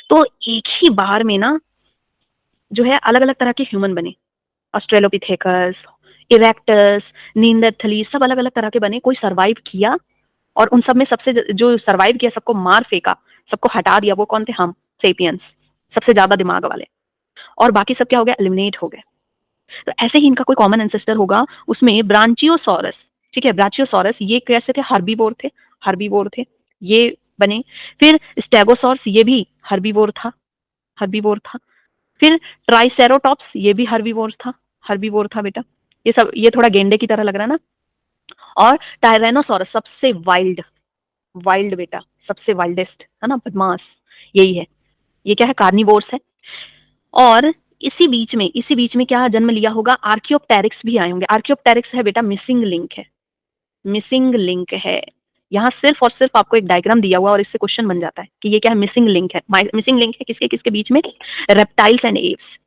Speaker 1: तो एक ही बार में ना जो है अलग अलग तरह के ह्यूमन बने, ऑस्ट्रेलोपिथेकस, इरेक्टस, नींदरथली, सब अलग अलग तरह के बने, कोई सर्वाइव किया, और उन सब में सबसे जो सर्वाइव किया सबको मार फेंका, सबको हटा दिया, वो कौन थे, हम सेपियंस, सबसे ज्यादा दिमाग वाले। और बाकी सब क्या हो गया, एलिमिनेट हो गए। तो ऐसे ही इनका कोई कॉमन एंसेस्टर होगा, उसमें ब्रांचियोसॉरस, ठीक है, ब्रांचियोसॉरस ये कैसे थे, हर्बीवोर थे, हर्बीवोर थे, ये बने। फिर स्टेगोसॉर्स ये भी हर्बीवोर था, हर्बीवोर था। फिर ट्राइसेरोटॉप्स ये भी हर्बीवोर था, हर्बीवोर था बेटा। ये सब, ये थोड़ा गेंडे की तरह लग रहा है ना। और टायरेनोसॉरस सबसे वाइल्ड, वाइल्ड बेटा, सबसे वाइल्डेस्ट है ना, बदमाश, यही है। ये क्या है, कार्निवोर्स है। और इसी बीच में क्या जन्म लिया होगा, आर्कियोप्टेरिक्स भी आए होंगे। आर्कियोप्टेरिक्स है बेटा मिसिंग लिंक है, मिसिंग लिंक है। यहाँ सिर्फ और सिर्फ आपको एक डायग्राम दिया हुआ और इससे क्वेश्चन बन जाता है कि ये क्या है, मिसिंग लिंक है। मिसिंग लिंक है किसके किसके बीच में, reptiles and Aves,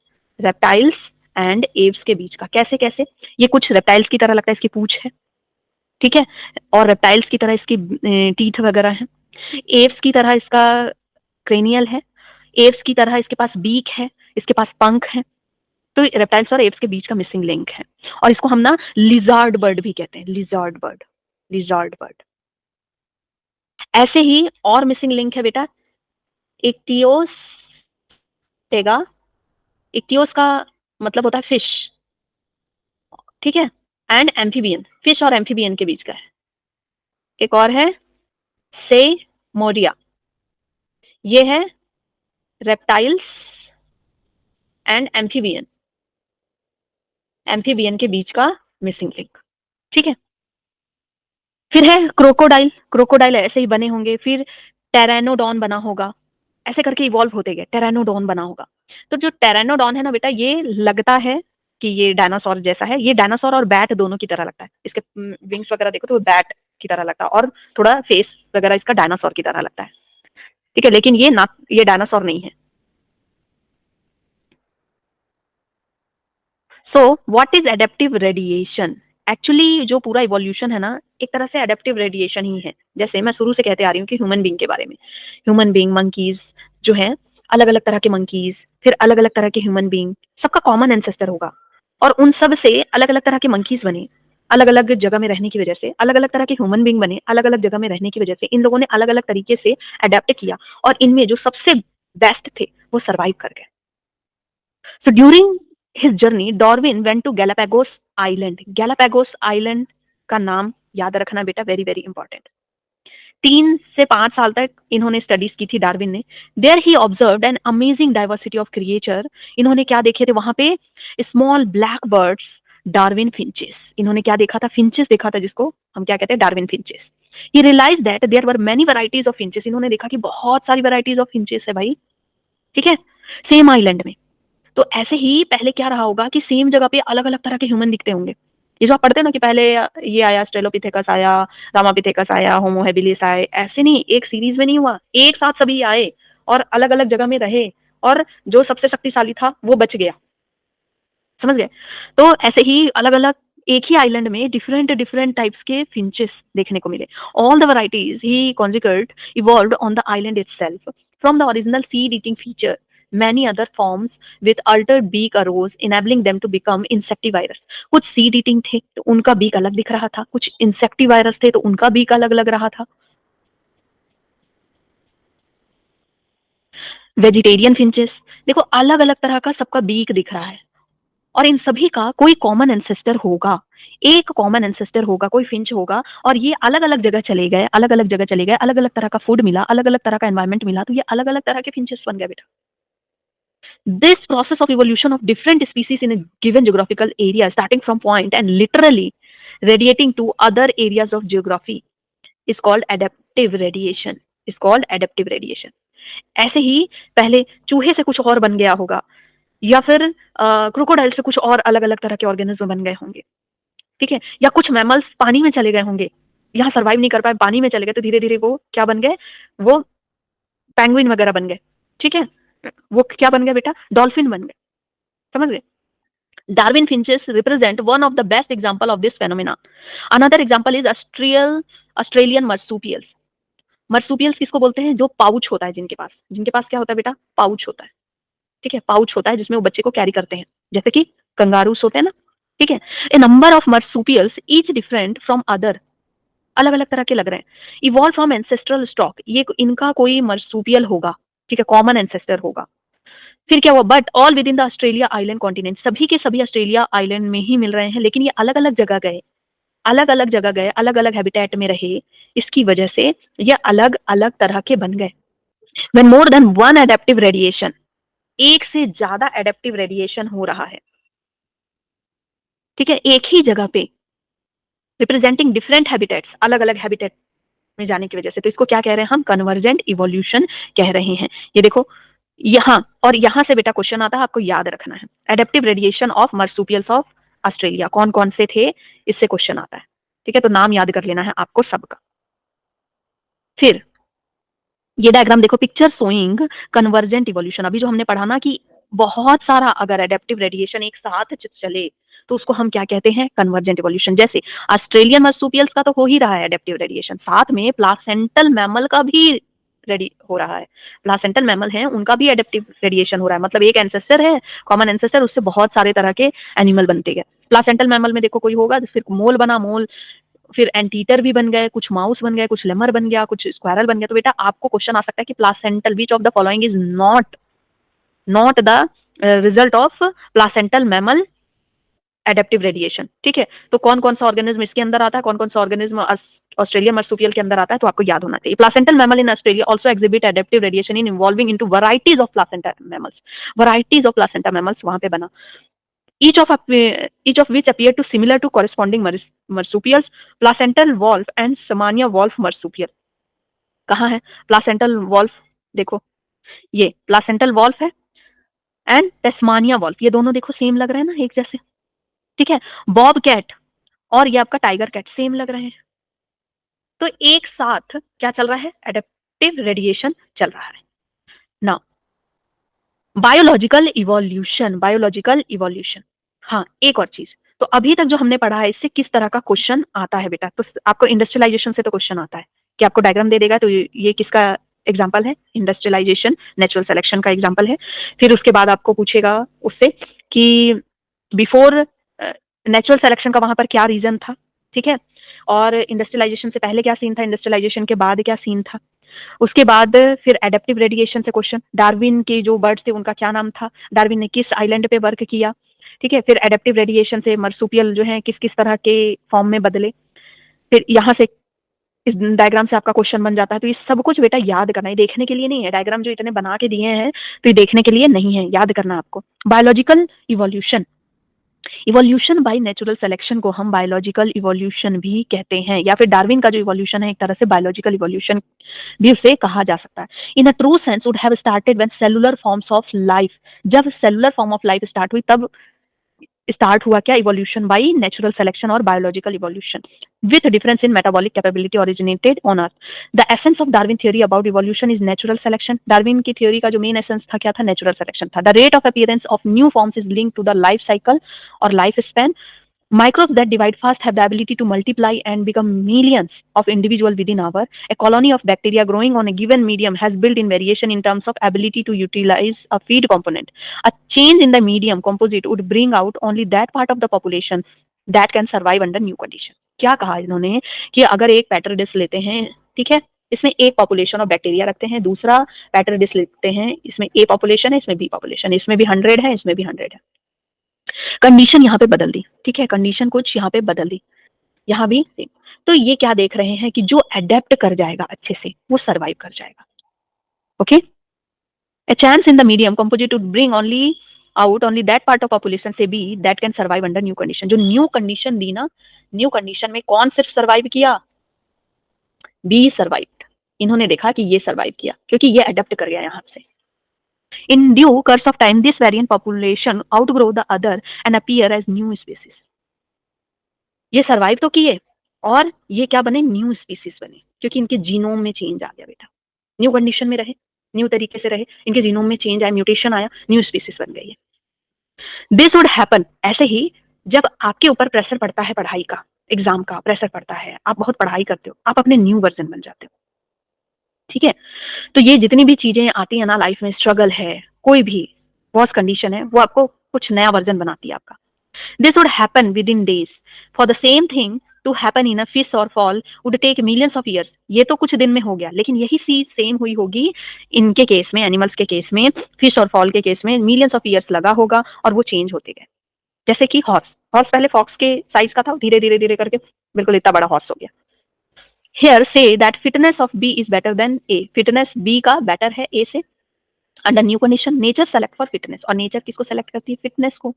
Speaker 1: reptiles and Aves के बीच का। कैसे कैसे, ये कुछ रेप्टाइल्स की तरह लगता है, इसकी पूंछ है, ठीक है, और रेप्टाइल्स की तरह इसकी टीथ वगैरह है। एव्स की तरह इसका क्रेनियल है, एव्स की तरह इसके पास बीक है, इसके पास पंख है। तो रेप्टाइल्स और एव्स के बीच का मिसिंग लिंक है, और इसको हम ना लिजार्ड बर्ड भी कहते हैं, लिजार्ड बर्ड, लिजार्ड बर्ड। ऐसे ही और मिसिंग लिंक है बेटा, इक्तियोस टेगा, इक्तियोस का मतलब होता है फिश, ठीक है, एंड एम्फीबियन, फिश और एम्फीबियन के बीच का है। एक और है से मोडिया, ये है रेप्टाइल्स एंड एम्फीबियन, एम्फीबियन के बीच का मिसिंग लिंक, ठीक है। फिर है क्रोकोडाइल, क्रोकोडाइल ऐसे ही बने होंगे। फिर टेरानोडॉन बना होगा, ऐसे करके इवॉल्व होते गए, टेरानोडॉन बना होगा। तो जो टेरानोडॉन है ना बेटा, ये लगता है कि ये डायनासोर जैसा है, ये डायनासोर और बैट दोनों की तरह लगता है, इसके विंग्स वगैरह देखो तो वो बैट की तरह लगता है, और थोड़ा फेस वगैरह इसका डायनासोर की तरह लगता है, ठीक है, लेकिन ये ना, ये डायनासोर नहीं है। So what is adaptive radiation, actually जो पूरा इवोल्यूशन है ना, एक तरह से एडेप्टिव रेडिएशन ही है। जैसे मैं शुरू से कहते आ रही हूँ कि ह्यूमन बींग के बारे में, ह्यूमन बींग, मंकीज जो है, अलग अलग तरह के मंकीज, फिर अलग अलग तरह के ह्यूमन बींग, सबका कॉमन एंसेस्टर होगा, और उन सब से अलग अलग तरह के मंकीज बने, अलग अलग जगह में रहने की वजह से, अलग अलग तरह के ह्यूमन बींग बने, अलग अलग जगह में रहने की वजह से इन लोगों ने अलग अलग तरीके से अडेप्ट किया, और इनमें जो सबसे बेस्ट थे वो सर्वाइव कर गए। So during his journey, Darwin went to Galapagos Island. Galapagos Island का नाम याद रखना बेटा, वेरी वेरी इंपॉर्टेंट। 3 से 5 साल तक इन्होंने स्टडीज की थी डार्विन ने। There he observed an amazing diversity of creature. इन्होंने क्या देखे थे वहां पे, small black birds, Darwin finches. इन्होंने क्या देखा था, फिंचेस देखा था, जिसको हम क्या कहते हैं, Darwin finches. He realise that there were many varieties of finches. इन्होंने देखा कि बहुत सारी वैरायटीज ऑफ फिंचेस है भाई, ठीक है, सेम आइलैंड में। तो ऐसे ही पहले क्या रहा होगा कि सेम जगह पे अलग अलग तरह के ह्यूमन दिखते होंगे। ये जो आप पढ़ते हैं ना कि पहले ये आया, स्ट्रेलोपिथेकस आया, रामापिथेकस आया, होमो हेबिलिस आए, ऐसे नहीं, एक सीरीज में नहीं हुआ, एक साथ सभी आए और अलग अलग जगह में रहे, और जो सबसे शक्तिशाली था वो बच गया, समझ गए। तो ऐसे ही अलग अलग एक ही आइलैंड में डिफरेंट डिफरेंट टाइप्स के फिंचेस देखने को मिले। All the varieties he conjecture evolved on the island itself from the original seed eating feature. Many other forms with altered beak arose, enabling them to become insectivirus. कुछ seed eating थे तो उनका beak अलग दिख रहा था, कुछ इंसेक्टिवायरस थे तो उनका बीक अलग लग रहा था। वेजिटेरियन फिंचेस, देखो अलग अलग तरह का सबका बीक दिख रहा है, और इन सभी का कोई कॉमन एंसेस्टर होगा। एक कॉमन एंसेस्टर होगा, कोई फिंच होगा और ये अलग-अलग जगह चले गए, अलग-अलग जगह चले गए, अलग-अलग तरह का फूड मिला, अलग-अलग तरह का एनवायरनमेंट मिला, तो ये अलग-अलग तरह के फिंचेस बन गए बेटा। This process of evolution of different species in a given geographical area starting from point and literally radiating to other areas of geography is called adaptive radiation. Is called adaptive radiation. ऐसे ही पहले चूहे से कुछ और बन गया होगा या फिर क्रोकोडाइल से कुछ और अलग-अलग तरह के ऑर्गेनिज्म बन गए होंगे, ठीक है? या कुछ मैमल्स पानी में चले गए होंगे, यहाँ सर्वाइव नहीं कर पाए, पानी में चले गए तो धीरे-धीरे वो क्या बन गए? वो पेंगुइन वगैरह बन गए, ठीक है? वो क्या बन गए बेटा? डॉल्फिन बन गए, समझ गए? Darwin finches represent one of the best example of this phenomena. Another example is Australian marsupials. Marsupials किसको बोलते हैं? जो पाउच होता है जिनके पास क्या होता है बेटा? पाउच होता है, ठीक है? पाउच होता है जिसमें वो बच्चे को कैरी करते हैं, जैसे कि कंगारूस होते हैं ना, ठीक है? A number of marsupials, each different from other, अलग-अलग तरह के लग रहे हैं। Evolved from ancestral stock, ये इनका कोई marsupial होगा, ठीक है? कॉमन एंसेस्टर होगा। फिर क्या हुआ? But all with in the Australia island continent, सभी के सभी ऑस्ट्रेलिया आइलैंड में ही मिल रहे हैं, लेकिन ये अलग-अलग जगह गए, अलग-अलग जगह गए, अलग-अलग हैबिटेट में रहे, इसकी वजह से ये अलग-अलग तरह के बन गए। When more than one adaptive radiation, एक से ज्यादा एडेप्टिव रेडिएशन हो रहा है, ठीक है, एक ही जगह पे, रिप्रेजेंटिंग डिफरेंट हैबिटेट्स, अलग-अलग हैबिटेट में जाने की वजह से, तो इसको क्या कह रहे हैं हम? कन्वर्जेंट इवोल्यूशन कह रहे हैं। ये देखो यहाँ और यहाँ से बेटा क्वेश्चन आता है, आपको याद रखना है। Adaptive radiation of marsupials of Australia कौन कौन से थे, इससे क्वेश्चन आता है, ठीक है? तो नाम याद कर लेना है आपको सबका। फिर ये डायग्राम देखो, पिक्चर शोइंग कन्वर्जेंट इवोल्यूशन। अभी जो हमने पढ़ा ना कि बहुत सारा अगर एडेप्टिव रेडिएशन एक साथ चले तो उसको हम क्या कहते हैं? Convergent evolution. जैसे ऑस्ट्रेलियन मार्सुपियल्स का तो हो ही रहा है एडेप्टिव रेडिएशन, साथ में प्लासेंटल मैमल का भी रेडी हो रहा है। प्लासेंटल मैमल हैं, उनका भी एडेप्टिव रेडिएशन हो रहा है, मतलब एक एंसेस्टर है, कॉमन एंसेस्टर, उससे बहुत सारे तरह के एनिमल बनते गए। प्लासेंटल मैमल में देखो कोई होगा, फिर मोल बना, मोल, फिर एंटीटर भी बन गए, कुछ माउस बन गए, कुछ लेमर बन गया, कुछ स्क्वायरल बन गया। तो बेटा आपको क्वेश्चन आ सकता है कि placental, which of the following is not the result of placental mammal adaptive radiation, ठीक है? तो कौन कौन सा ऑर्गेनिज्म इसके अंदर आता है, कौन कौन सा ऑर्गेनिज्म ऑस्ट्रेलियन मार्सुपियल के अंदर आता है, तो आपको याद होना चाहिए। Placental mammal in Australia also exhibit adaptive radiation in evolving into varieties of placenta mammals. Varieties of placenta mammals वहां पे बना, each of which appear to similar to corresponding marsupials, placental wolf and Samania wolf marsupial। कहाँ है placental wolf? देखो ये placental wolf है and Tasmania wolf, ये दोनों देखो सेम लग रहे हैं ना, एक जैसे, ठीक है? बॉब कैट और ये आपका टाइगर कैट सेम लग रहे हैं, तो एक साथ क्या चल रहा है? एडेप्टिव रेडिएशन चल रहा है ना। बायोलॉजिकल इवोल्यूशन, हाँ एक और चीज, तो अभी तक जो हमने पढ़ा है इससे किस तरह का क्वेश्चन आता है बेटा? तो आपको इंडस्ट्रियलाइजेशन से तो क्वेश्चन आता है कि आपको डायग्राम दे देगा, तो ये किसका एग्जाम्पल है? इंडस्ट्रियलाइजेशन, नेचुरल सिलेक्शन का एग्जाम्पल है। फिर उसके बाद आपको पूछेगा उससे कि बिफोर नेचुरल सिलेक्शन का वहां पर क्या रीजन था, ठीक है? और इंडस्ट्रियलाइजेशन से पहले क्या सीन था, इंडस्ट्रियलाइजेशन के बाद क्या सीन था। उसके बाद फिर एडेप्टिव रेडिएशन से क्वेश्चन, डार्विन के जो बर्ड्स थे उनका क्या नाम था, डार्विन ने किस आइलैंड पे वर्क किया, ठीक है? फिर एडेप्टिव रेडिएशन से मार्सुपियल जो है किस किस तरह के फॉर्म में बदले। फिर यहाँ से इस डायग्राम से आपका क्वेश्चन बन जाता है। तो ये सब कुछ बेटा याद करना है, देखने के लिए नहीं है। डायग्राम जो इतने बना के दिए हैं तो ये देखने के लिए नहीं है, याद करना आपको। Biological evolution, evolution by natural selection को हम बायोलॉजिकल इवोल्यूशन भी कहते हैं, या फिर डार्विन का जो इवोल्यूशन है एक तरह से बायोलॉजिकल इवोल्यूशन भी उसे कहा जा सकता है। In a true sense would have started when cellular forms of life, जब cellular form of life start हुई तब स्टार्ट हुआ क्या? इवोल्यूशन बाय नेचुरल सिलेक्शन और biological evolution with difference in metabolic capability originated on earth. The essence of Darwin theory about evolution is natural selection. Darwin की theory का जो main essence था क्या था? नेचुरल सिलेक्शन था। The rate of appearance of new forms is linked to the life cycle और life span. Microbes that divide fast have the ability to multiply and become millions of individuals within hour. A colony of bacteria growing on a given medium has built-in variation in terms of ability to utilize a feed component. A change in the medium composite would bring out only that part of the population that can survive under new condition. क्या कहा इन्होंने कि अगर एक पैटर dish लेते हैं, ठीक है, इसमें एक पॉपुलेशन ऑफ बैक्टीरिया रखते हैं, दूसरा पैटर डिश लेते हैं, इसमें ए पॉपुलेशन है, इसमें बी पॉपुलेशन, इसमें भी 100 है, इसमें भी 100 है, कंडीशन यहाँ पे बदल दी, ठीक है? कंडीशन कुछ यहाँ पे बदल दी, यहाँ भी सेम। तो ये क्या देख रहे हैं कि जो एडैप्ट कर जाएगा अच्छे से, वो सर्वाइव कर जाएगा। Okay? A chance in the medium composite to bring only that part of population से भी that can survive under new condition। जो न्यू कंडीशन दी ना, न्यू कंडीशन में कौन सिर्फ सर्वाइव किया? B survived. इन्होंने देखा कि ये सर्वाइव किया क्योंकि ये अडेप्ट कर गया यहाँ से। In due course of time, this variant population outgrow the other and appear as new species। ये सर्वाइव तो किए और ये क्या बने? न्यू स्पीसीज बने क्योंकि इनके जीनोम में चेंज आ गया बेटा। न्यू कंडीशन में रहे, न्यू तरीके से रहे, इनके जीनोम में चेंज आया, म्यूटेशन आया, न्यू स्पीसीज बन गई है। दिस वुड हैपन, ऐसे ही जब आपके ऊपर प्रेशर पड़ता है पढ़ाई का, एग्जाम का प्रेशर पड़ता है, आप बहुत पढ़ाई करते हो, आप अपने न्यू वर्जन बन जाते हो। ठीक है? तो ये जितनी भी चीजें आती है ना लाइफ में, स्ट्रगल है, कोई भी वर्स कंडीशन है, वो आपको कुछ नया वर्जन बनाती है आपका। This would happen within days. For the same thing to happen in a fish or fall would take millions of years। ये तो कुछ दिन में हो गया, लेकिन यही चीज सेम हुई होगी इनके केस में, एनिमल्स के केस में, फिश और फॉल के केस में मिलियंस ऑफ ईयर्स लगा होगा और वो चेंज होते गए। जैसे कि हॉर्स, हॉर्स पहले फॉक्स के साइज का था, धीरे धीरे धीरे करके बिल्कुल इतना बड़ा हॉर्स हो गया। Here say that fitness of B is better than A। Fitness B का बेटर है A से। Under new condition nature select for fitness, और नेचर किसको सेलेक्ट करती है? फिटनेस को।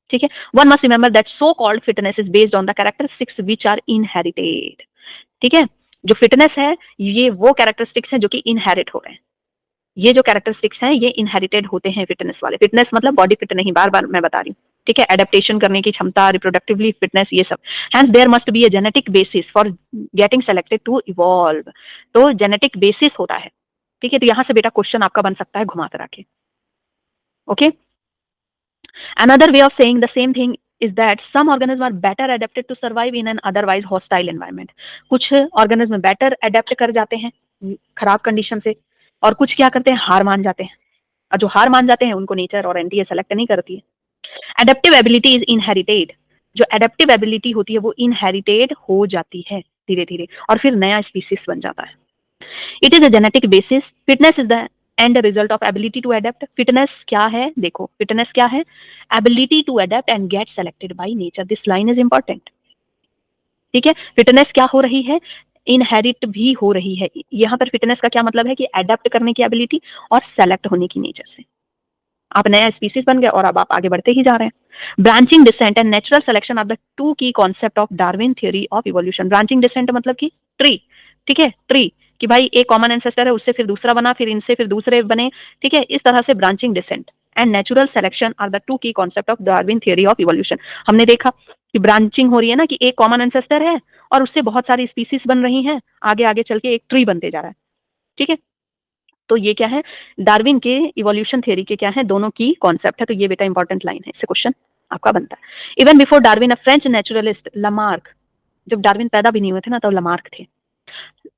Speaker 1: ठीक है? One must remember that so called fitness is based on the characteristics which are inherited. ठीक है? जो फिटनेस है ये वो कैरेक्टरिस्टिक्स हैं जो कि इनहेरिट हो रहे हैं। ये जो कैरेक्टरिस्टिक्स हैं ये इनहेरिटेड होते हैं फिटनेस वाले। फिटनेस मतलब बॉडी फिट नहीं, बार बार मैं बता रही हूँ। ठीक है? एडेप्टेशन करने की क्षमता, रिप्रोडक्टिवली फिटनेस, ये सब। Hence there must be a genetic basis for getting selected to evolve. तो जेनेटिक बेसिस होता है। ठीक है? तो यहां से बेटा क्वेश्चन आपका बन सकता है घुमा करा के। Okay? Another way of saying the same thing is that some organisms are better adapted to survive in an otherwise hostile environment। कुछ ऑर्गेनिज्म बेटर अडेप्ट कर जाते हैं खराब कंडीशन से, और कुछ क्या करते हैं? हार मान जाते हैं। और जो हार मान जाते हैं उनको नेचर और एनटीए सेलेक्ट नहीं करती है। Adaptive ability is inherited. जो एडेप्टिव एबिलिटी होती है वो इनहेरिटेड हो जाती है धीरे धीरे, और फिर नया स्पीसीज बन जाता है। It is a genetic basis. Fitness is the end result of ability to adapt. Fitness क्या है? देखो फिटनेस क्या है? Ability to adapt and get selected by nature. This line is important. ठीक है? फिटनेस क्या हो रही है? इनहेरिट भी हो रही है। यहां पर फिटनेस का क्या मतलब है कि अडेप्ट करने की एबिलिटी और सेलेक्ट होने की नेचर से। आप नया स्पीसीज बन गए और अब आप आगे बढ़ते ही जा रहे हैं। Branching descent and natural selection are the two key concept of Darwin theory of evolution. Branching descent मतलब कि ट्री। ठीक है? ट्री कि भाई एक कॉमन एंसेस्टर है, उससे फिर दूसरा बना, फिर इनसे फिर दूसरे बने। ठीक है? इस तरह से branching descent and natural selection are the two key concept of Darwin theory of evolution. हमने देखा कि ब्रांचिंग हो रही है ना, कि एक कॉमन एंसेस्टर है और उससे बहुत सारी स्पीसीज बन रही हैं, आगे आगे चल के एक ट्री बनते जा रहा है। ठीक है? तो ये क्या है? डार्विन के इवोल्यूशन थ्योरी के क्या है? दोनों की कॉन्सेप्ट है। तो ये बेटा इंपॉर्टेंट लाइन है, इससे क्वेश्चन आपका बनता है। Even before Darwin a French naturalist Lamarck. जब डार्विन पैदा भी नहीं हुए थे ना, तब लमार्क थे।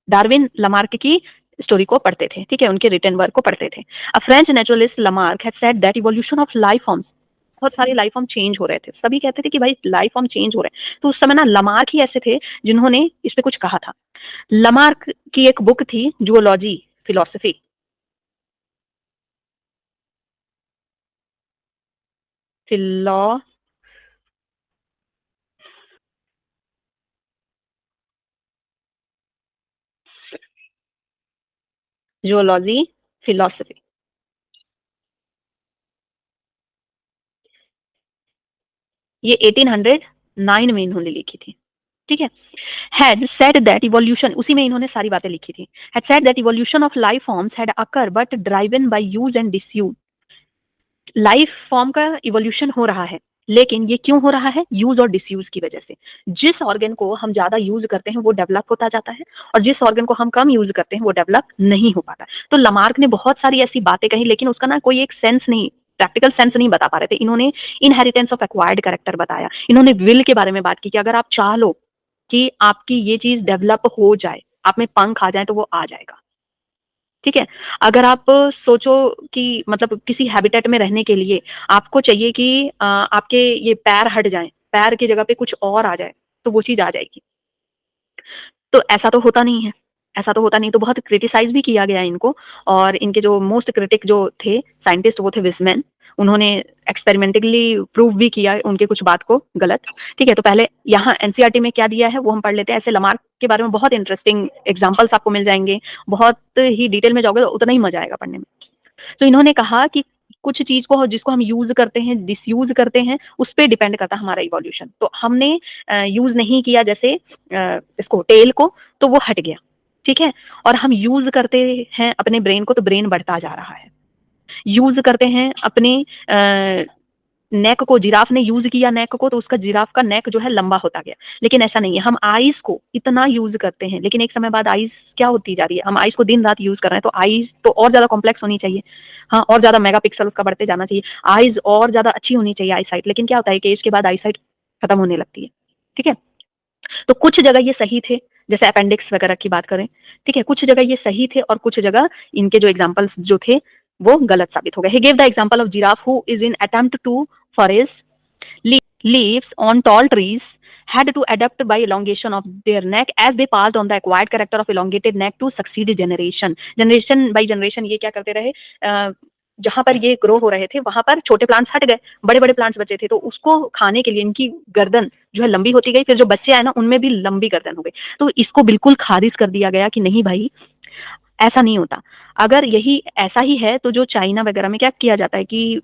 Speaker 1: डार्विन लमार्क की स्टोरी को पढ़ते थे। ठीक है? उनके रिटन वर्क को पढ़ते थे। A French naturalist Lamarck had said that evolution of life forms, बहुत सारे लाइफ फॉर्म चेंज हो रहे थे, सभी कहते थे कि भाई लाइफ फॉर्म चेंज हो रहे हैं। तो उस समय ना लमार्क ही ऐसे थे जिन्होंने इस पे कुछ कहा था। लमार्क की एक बुक थी जूलॉजी फिलोसफी। फिलो जूलॉजी फिलोसफी, ये 1809 में इन्होंने लिखी थी। ठीक है? हैड सेड दैट इवोल्यूशन, उसी में इन्होंने सारी बातें लिखी थी। Had said that evolution of life forms had occur but driven by use and disuse. Life form का इवोल्यूशन हो रहा है, लेकिन ये क्यों हो रहा है? यूज और डिसयूज की वजह से। जिस ऑर्गन को हम ज्यादा यूज करते हैं वो डेवलप होता जाता है, और जिस ऑर्गन को हम कम यूज करते हैं वो डेवलप नहीं हो पाता। तो लमार्क ने बहुत सारी ऐसी बातें कही, लेकिन उसका ना कोई एक सेंस नहीं, प्रैक्टिकल सेंस नहीं बता पा रहे थे। इन्होंने इनहेरिटेंस ऑफ एक्वायर्ड कैरेक्टर बताया, इन्होंने विल के बारे में बात की कि अगर आप चाह लो कि आपकी ये चीज डेवलप हो जाए, आप में पंख आ जाए, तो वो आ जाएगा। ठीक है? अगर आप सोचो कि मतलब किसी हैबिटेट में रहने के लिए आपको चाहिए कि आपके ये पैर हट जाएं, पैर की जगह पे कुछ और आ जाए, तो वो चीज आ जाएगी। तो ऐसा तो होता नहीं है, ऐसा तो होता नहीं। तो बहुत क्रिटिसाइज भी किया गया इनको, और इनके जो मोस्ट क्रिटिक जो थे साइंटिस्ट वो थे विजमैन। उन्होंने एक्सपेरिमेंटली प्रूव भी किया उनके कुछ बात को गलत। ठीक है, तो पहले यहाँ एनसीईआरटी में क्या दिया है वो हम पढ़ लेते हैं। ऐसे लमार्क के बारे में बहुत इंटरेस्टिंग एग्जांपल्स आपको मिल जाएंगे, बहुत ही डिटेल में जाओगे तो उतना ही मजा आएगा पढ़ने में। तो इन्होंने कहा कि कुछ चीज को जिसको हम यूज करते हैं, डिसयूज करते हैं, उस पर डिपेंड करता है हमारा इवोल्यूशन। तो हमने यूज नहीं किया जैसे इसको टेल को, तो वो हट गया। ठीक है, और हम यूज करते हैं अपने ब्रेन को, तो ब्रेन बढ़ता जा रहा है। यूज करते हैं अपने नेक को, जिराफ ने यूज किया नेक को, तो उसका जिराफ का नेक जो है लंबा होता गया। लेकिन ऐसा नहीं है, हम आईज को इतना यूज करते हैं, लेकिन एक समय बाद आईज क्या होती जा रही है, हम आईज को दिन रात यूज कर रहे हैं, तो आईज तो और ज्यादा कॉम्प्लेक्स होनी चाहिए। हाँ, और ज्यादा मेगापिक्सल उसका बढ़ते जाना चाहिए, आईज और ज्यादा अच्छी होनी चाहिए आई साइट। लेकिन क्या होता है कि इसके बाद आई साइट खत्म होने लगती है। ठीक है, तो कुछ जगह ये सही थे, जैसे अपेंडिक्स वगैरह की बात करें। ठीक है, कुछ जगह ये सही थे और कुछ जगह इनके जो एग्जांपल्स जो थे वो गलत साबित हो गए। He gave the example of giraffe who is in attempt to forest leaves on tall trees had to adapt by elongation of their neck as they passed on the acquired character of elongated neck to succeed generation by generation। ये क्या करते रहे, जहां पर ये grow हो रहे थे वहां पर छोटे प्लांट्स हट गए, बड़े बड़े प्लांट्स बचे थे, तो उसको खाने के लिए इनकी गर्दन जो है लंबी होती गई। फिर जो बच्चे आए ना उनमें भी लंबी गर्दन हो गई। तो इसको बिल्कुल खारिज कर दिया गया कि नहीं भाई, ऐसा नहीं होता। अगर यही ऐसा ही है तो जो चाइना वगैरह में क्या किया जाता है कि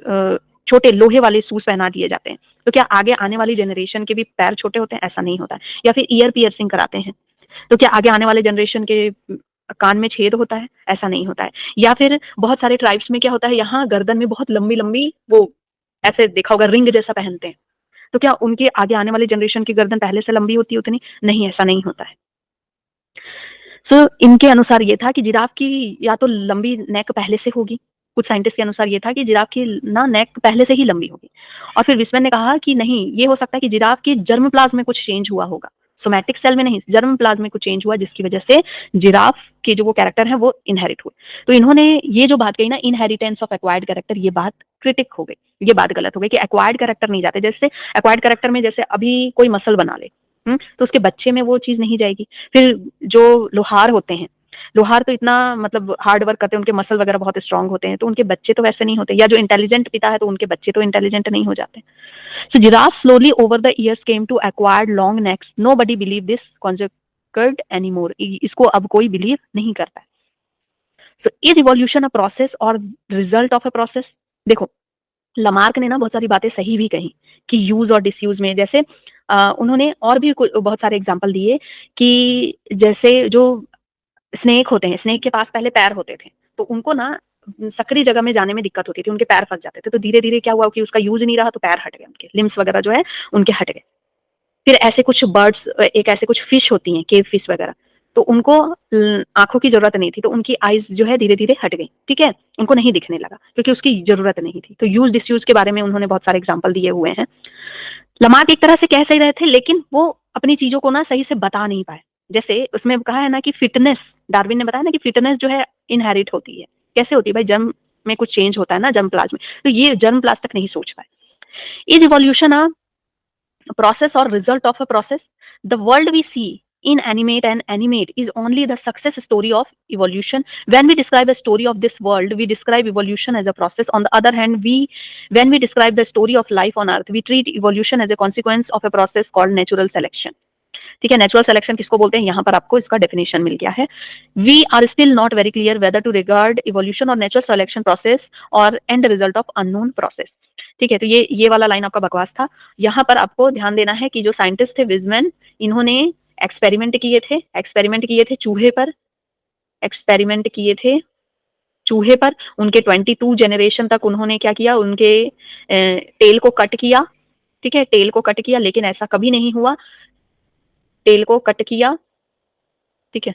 Speaker 1: छोटे लोहे वाले शूज पहना दिए जाते हैं, तो क्या आगे आने वाली जनरेशन के भी पैर छोटे होते हैं? ऐसा नहीं होता है। या फिर ईयर पियर्सिंग कराते हैं, तो क्या आगे आने वाले जनरेशन के कान में छेद होता है? ऐसा नहीं होता है। या फिर बहुत सारे ट्राइब्स में क्या होता है, यहाँ गर्दन में बहुत लंबी लंबी वो ऐसे देखा होगा रिंग जैसा पहनते हैं, तो क्या उनके आगे आने वाली जनरेशन की गर्दन पहले से लंबी होती है उतनी? नहीं, ऐसा नहीं होता है। सो इनके अनुसार ये था कि जिराफ की या तो लंबी नेक पहले से होगी, कुछ साइंटिस्ट के अनुसार ये था कि जिराफ की ना नेक पहले से ही लंबी होगी। और फिर विस्मन ने कहा कि नहीं, ये हो सकता है कि जिराफ की जर्म प्लाज्म में कुछ चेंज हुआ होगा, सोमैटिक सेल में नहीं, जर्म प्लाज्म में कुछ चेंज हुआ, जिसकी वजह से जिराफ के जो वो कैरेक्टर है वो इनहेरिट हुए। तो इन्होंने ये जो बात कही ना, इनहेरिटेंस ऑफ एक्वायर्ड कैरेक्टर, ये बात क्रिटिक हो गई, ये बात गलत हो गई कि एक्वायर्ड कैरेक्टर नहीं जाते। जैसे एक्वायर्ड कैरेक्टर में जैसे अभी कोई मसल बना ले, तो उसके बच्चे में वो चीज नहीं जाएगी। फिर जो लोहार होते हैं, लोहार तो इतना मतलब हार्ड वर्क करते हैं, उनके मसल वगैरह बहुत स्ट्रांग होते हैं, तो उनके बच्चे तो वैसे नहीं होते। या जो इंटेलिजेंट पिता है तो उनके बच्चे तो इंटेलिजेंट नहीं हो जाते। So giraffe slowly over the years came to acquired long necks, nobody believe this conjured anymore. इसको अब कोई बिलीव नहीं करता है। So is evolution a process और रिजल्ट ऑफ अ प्रोसेस? देखो, लमार्क ने ना बहुत सारी बातें सही भी कही कि यूज और डिसयूज में, जैसे उन्होंने और भी बहुत सारे एग्जांपल दिए कि जैसे जो स्नेक होते हैं, स्नेक के पास पहले पैर होते थे, तो उनको ना सकरी जगह में जाने में दिक्कत होती थी, उनके पैर फंस जाते थे। तो धीरे धीरे क्या हुआ कि उसका यूज नहीं रहा, तो पैर हट गए, उनके लिम्स वगैरह जो है उनके हट गए। फिर ऐसे कुछ बर्ड्स, एक ऐसे कुछ फिश होती हैं, केव फिश वगैरह, तो उनको आंखों की जरूरत नहीं थी, तो उनकी आईज जो है धीरे धीरे हट गई। ठीक है, उनको नहीं दिखने लगा क्योंकि उसकी जरूरत नहीं थी। तो यूज डिसयूज के बारे में उन्होंने बहुत सारे एग्जाम्पल दिए हुए हैं। लमार्क एक तरह से कह सही रहे थे, लेकिन वो अपनी चीजों को ना सही से बता नहीं पाए। जैसे उसमें कहा है ना कि फिटनेस, डार्विन ने बताया ना कि फिटनेस जो है इनहेरिट होती है। कैसे होती है भाई? जर्म में कुछ चेंज होता है ना, जर्म प्लाज्म में, तो ये जर्म प्लाज तक नहीं सोच पाए। Is evolution a process or result of a process? The world we see in animate and animate is only the success story of evolution. When we describe a story of this world, we describe evolution as a process. On the other hand, when we describe the story of life on earth, we treat evolution as a consequence of a process called natural selection. ठीक है, natural selection किसको बोलते हैं, यहाँ पर आपको इसका definition मिल गया है। We are still not very clear whether to regard evolution और नेचुरल सिलेक्शन प्रोसेस और end result of unknown process. ठीक है, तो ये वाला लाइन आपका बकवास था। यहाँ पर आपको ध्यान देना है कि जो साइंटिस्ट थे विजमैन, इन्होंने एक्सपेरिमेंट किए थे चूहे पर, एक्सपेरिमेंट किए थे चूहे पर। उनके 22 जनरेशन तक उन्होंने क्या किया, उनके टेल को कट किया। ठीक है, टेल को कट किया, लेकिन ऐसा कभी नहीं हुआ, टेल को कट किया। ठीक है,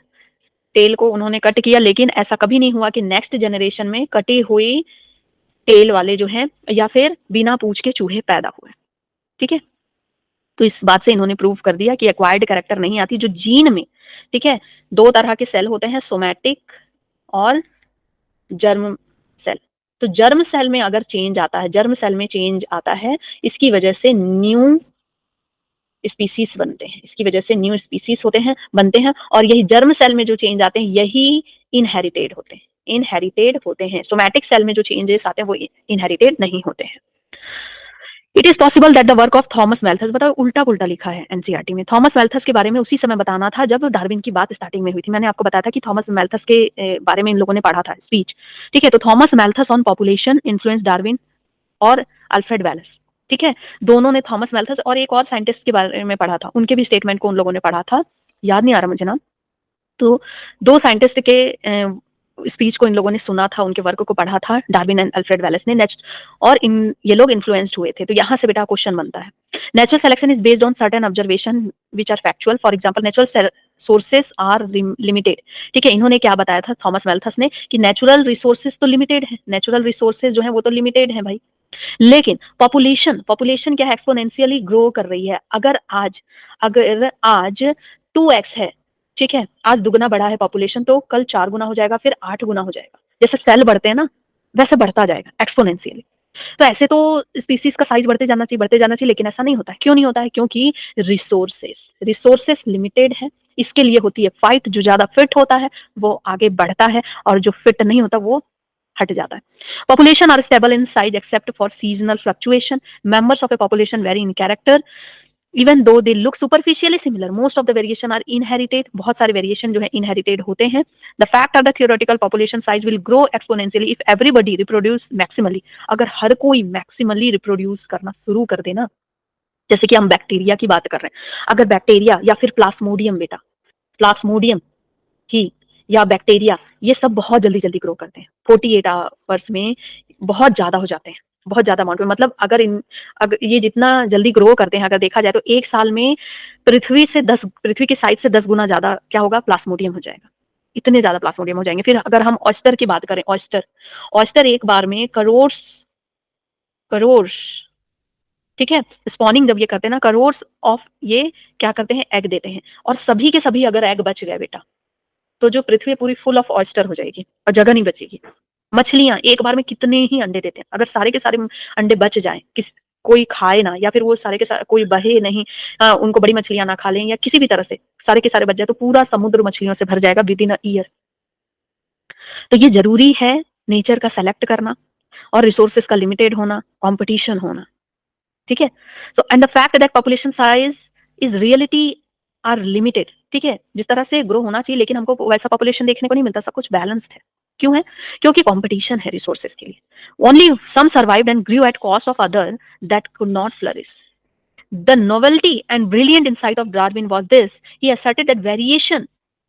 Speaker 1: टेल को उन्होंने कट किया, लेकिन ऐसा कभी नहीं हुआ कि नेक्स्ट जनरेशन में कटी हुई टेल वाले जो हैं या फिर बिना पूंछ के चूहे पैदा हुए। ठीक है, तो इस बात से इन्होंने प्रूव कर दिया कि एक्वायर्ड कैरेक्टर नहीं आती, जो जीन में। ठीक है, दो तरह के सेल होते हैं, सोमैटिक और जर्म सेल। तो जर्म सेल में अगर चेंज आता है, जर्म सेल में चेंज आता है, इसकी वजह से न्यू स्पीसीज बनते हैं, इसकी वजह से न्यू स्पीसीज होते हैं, बनते हैं। और यही जर्म सेल में जो चेंज आते हैं, यही इनहेरिटेड होते हैं, इनहेरिटेड होते हैं। सोमैटिक सेल में जो चेंजेस आते हैं वो इनहेरिटेड नहीं होते हैं। It is possible that the work of Thomas Malthus, बताओ उल्टा पुल्टा लिखा है एनसीईआरटी में। थॉमस मैल्थस के बारे में उसी समय बताना था जब डार्विन की बात स्टार्टिंग में हुई थी। मैंने आपको बताया था कि थॉमस मैल्थस के बारे में इन लोगों ने पढ़ा था स्पीच, ठीक है। तो Thomas Malthus on population influence Darwin और अल्फ्रेड वेलेस, ठीक है। दोनों ने थॉमस मैल्थस और एक और साइंटिस्ट के बारे में पढ़ा था, उनके भी स्टेटमेंट को उन लोगों ने पढ़ा था, याद नहीं आ रहा मुझे नाम। तो दो साइंटिस्ट के स्पीच को इन लोगों ने सुना था, उनके वर्क को पढ़ा था, डार्विन एंड अल्फ्रेड वेलेस ने। और इन ये लोग इन्फ्लुएंस्ड हुए थे। तो यहाँ से बेटा क्वेश्चन बनता है, natural selection is based on certain observation which are factual, for example natural sources are limited, ठीक है। इन्होंने क्या बताया था थॉमस मैल्थस ने कि नेचुरल रिसोर्सेज तो लिमिटेड है, नेचुरल रिसोर्सेज जो है वो तो लिमिटेड है भाई, लेकिन पॉपुलेशन पॉपुलेशन क्या है, एक्सपोनेंशियली ग्रो कर रही है। अगर आज 2x है, ठीक है, आज दुगना बढ़ा है पॉपुलेशन, तो कल 4 गुना हो जाएगा, फिर 8 गुना हो जाएगा। जैसे सेल बढ़ते हैं ना, वैसे बढ़ता जाएगा एक्सपोनेंशियली। तो ऐसे तो स्पीसीज का साइज बढ़ते जाना चाहिए, लेकिन ऐसा नहीं होता है। क्यों नहीं होता है? क्योंकि रिसोर्सेस लिमिटेड है। इसके लिए होती है फाइट। जो ज्यादा फिट होता है वो आगे बढ़ता है, और जो फिट नहीं होता वो हट जाता है। Population are stable in size except for seasonal fluctuation. Members of a population vary in character, even though they look superficially similar. Most of the variation are inherited. बहुत सारे variation जो है inherited होते हैं. The fact of the theoretical population size will grow exponentially if everybody reproduce maximally. अगर हर कोई maximally reproduce करना शुरू कर दे ना, जैसे कि हम बैक्टीरिया की बात कर रहे हैं, अगर बैक्टीरिया या फिर प्लास्मोडियम, बेटा प्लास्मोडियम ही या बैक्टीरिया, ये सब बहुत जल्दी-जल्दी ग्रो करते हैं। 48 आवर्स में बहुत ज़्यादा हो जाते हैं, बहुत ज़्यादा अमाउंट में। मतलब अगर ये जितना जल्दी ग्रो करते हैं, अगर देखा जाए तो 1 साल में पृथ्वी की साइज़ से 10 गुना ज़्यादा क्या होगा? प्लास्मोडियम हो जाएगा। इतने ज़्यादा प्लास्मोडियम हो जाएंगे। फिर अगर हम ऑयस्टर की बात करें, ऑयस्टर एक बार में करोड़, ठीक है, स्पॉनिंग जब ये करते हैं ना, करोड़्स ऑफ ये क्या करते हैं? एग देते हैं। और सभी के सभी अगर एग बच गए बेटा, तो जो पृथ्वी पूरी फुल ऑफ ऑयस्टर हो जाएगी और जगह नहीं बचेगी। मछलियां एक बार में कितने ही अंडे देते हैं, अगर सारे के सारे अंडे बच जाएं, कोई खाए ना, या फिर वो सारे के सारे कोई बहे नहीं, उनको बड़ी मछलियां ना खा लें, या किसी भी तरह से सारे के सारे बच जाए, तो पूरा समुद्र मछलियों से भर जाएगा विद इन अ ईयर। तो ये जरूरी है नेचर का सेलेक्ट करना, और रिसोर्सेज का लिमिटेड होना, कॉम्पिटिशन होना, ठीक है। So and the fact that population size is reality are limited, ठीक है। जिस तरह से ग्रो होना चाहिए, लेकिन हमको वैसा पॉपुलेशन देखने को नहीं मिलता, सब कुछ बैलेंस्ड है। क्यों है? क्योंकि कंपटीशन है रिसोर्सेज के लिए। Only some survived and grew at cost of other that could not flourish. The novelty and brilliant insight of Darwin was this: he asserted that variation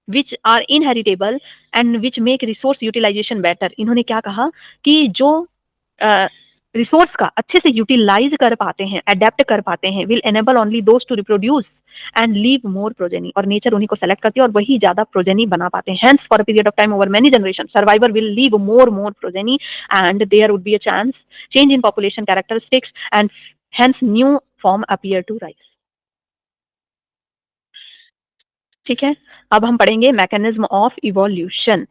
Speaker 1: which are inheritable and which make resource utilization better. इन्होंने क्या कहा कि जो resource का अच्छे से utilise कर पाते हैं, अडेप्ट कर पाते हैं, will enable only those two reproduce and leave more progeny, और नेचर उन्हीं को सेलेक्ट करती है और वही ज्यादा प्रोजेनी बना पाते हैं। Hence for a period of time over many generation survivor will leave more progeny and there would be a chance change in population characteristics and hence new form appear to rise. ठीक है, अब हम पढ़ेंगे mechanism of evolution.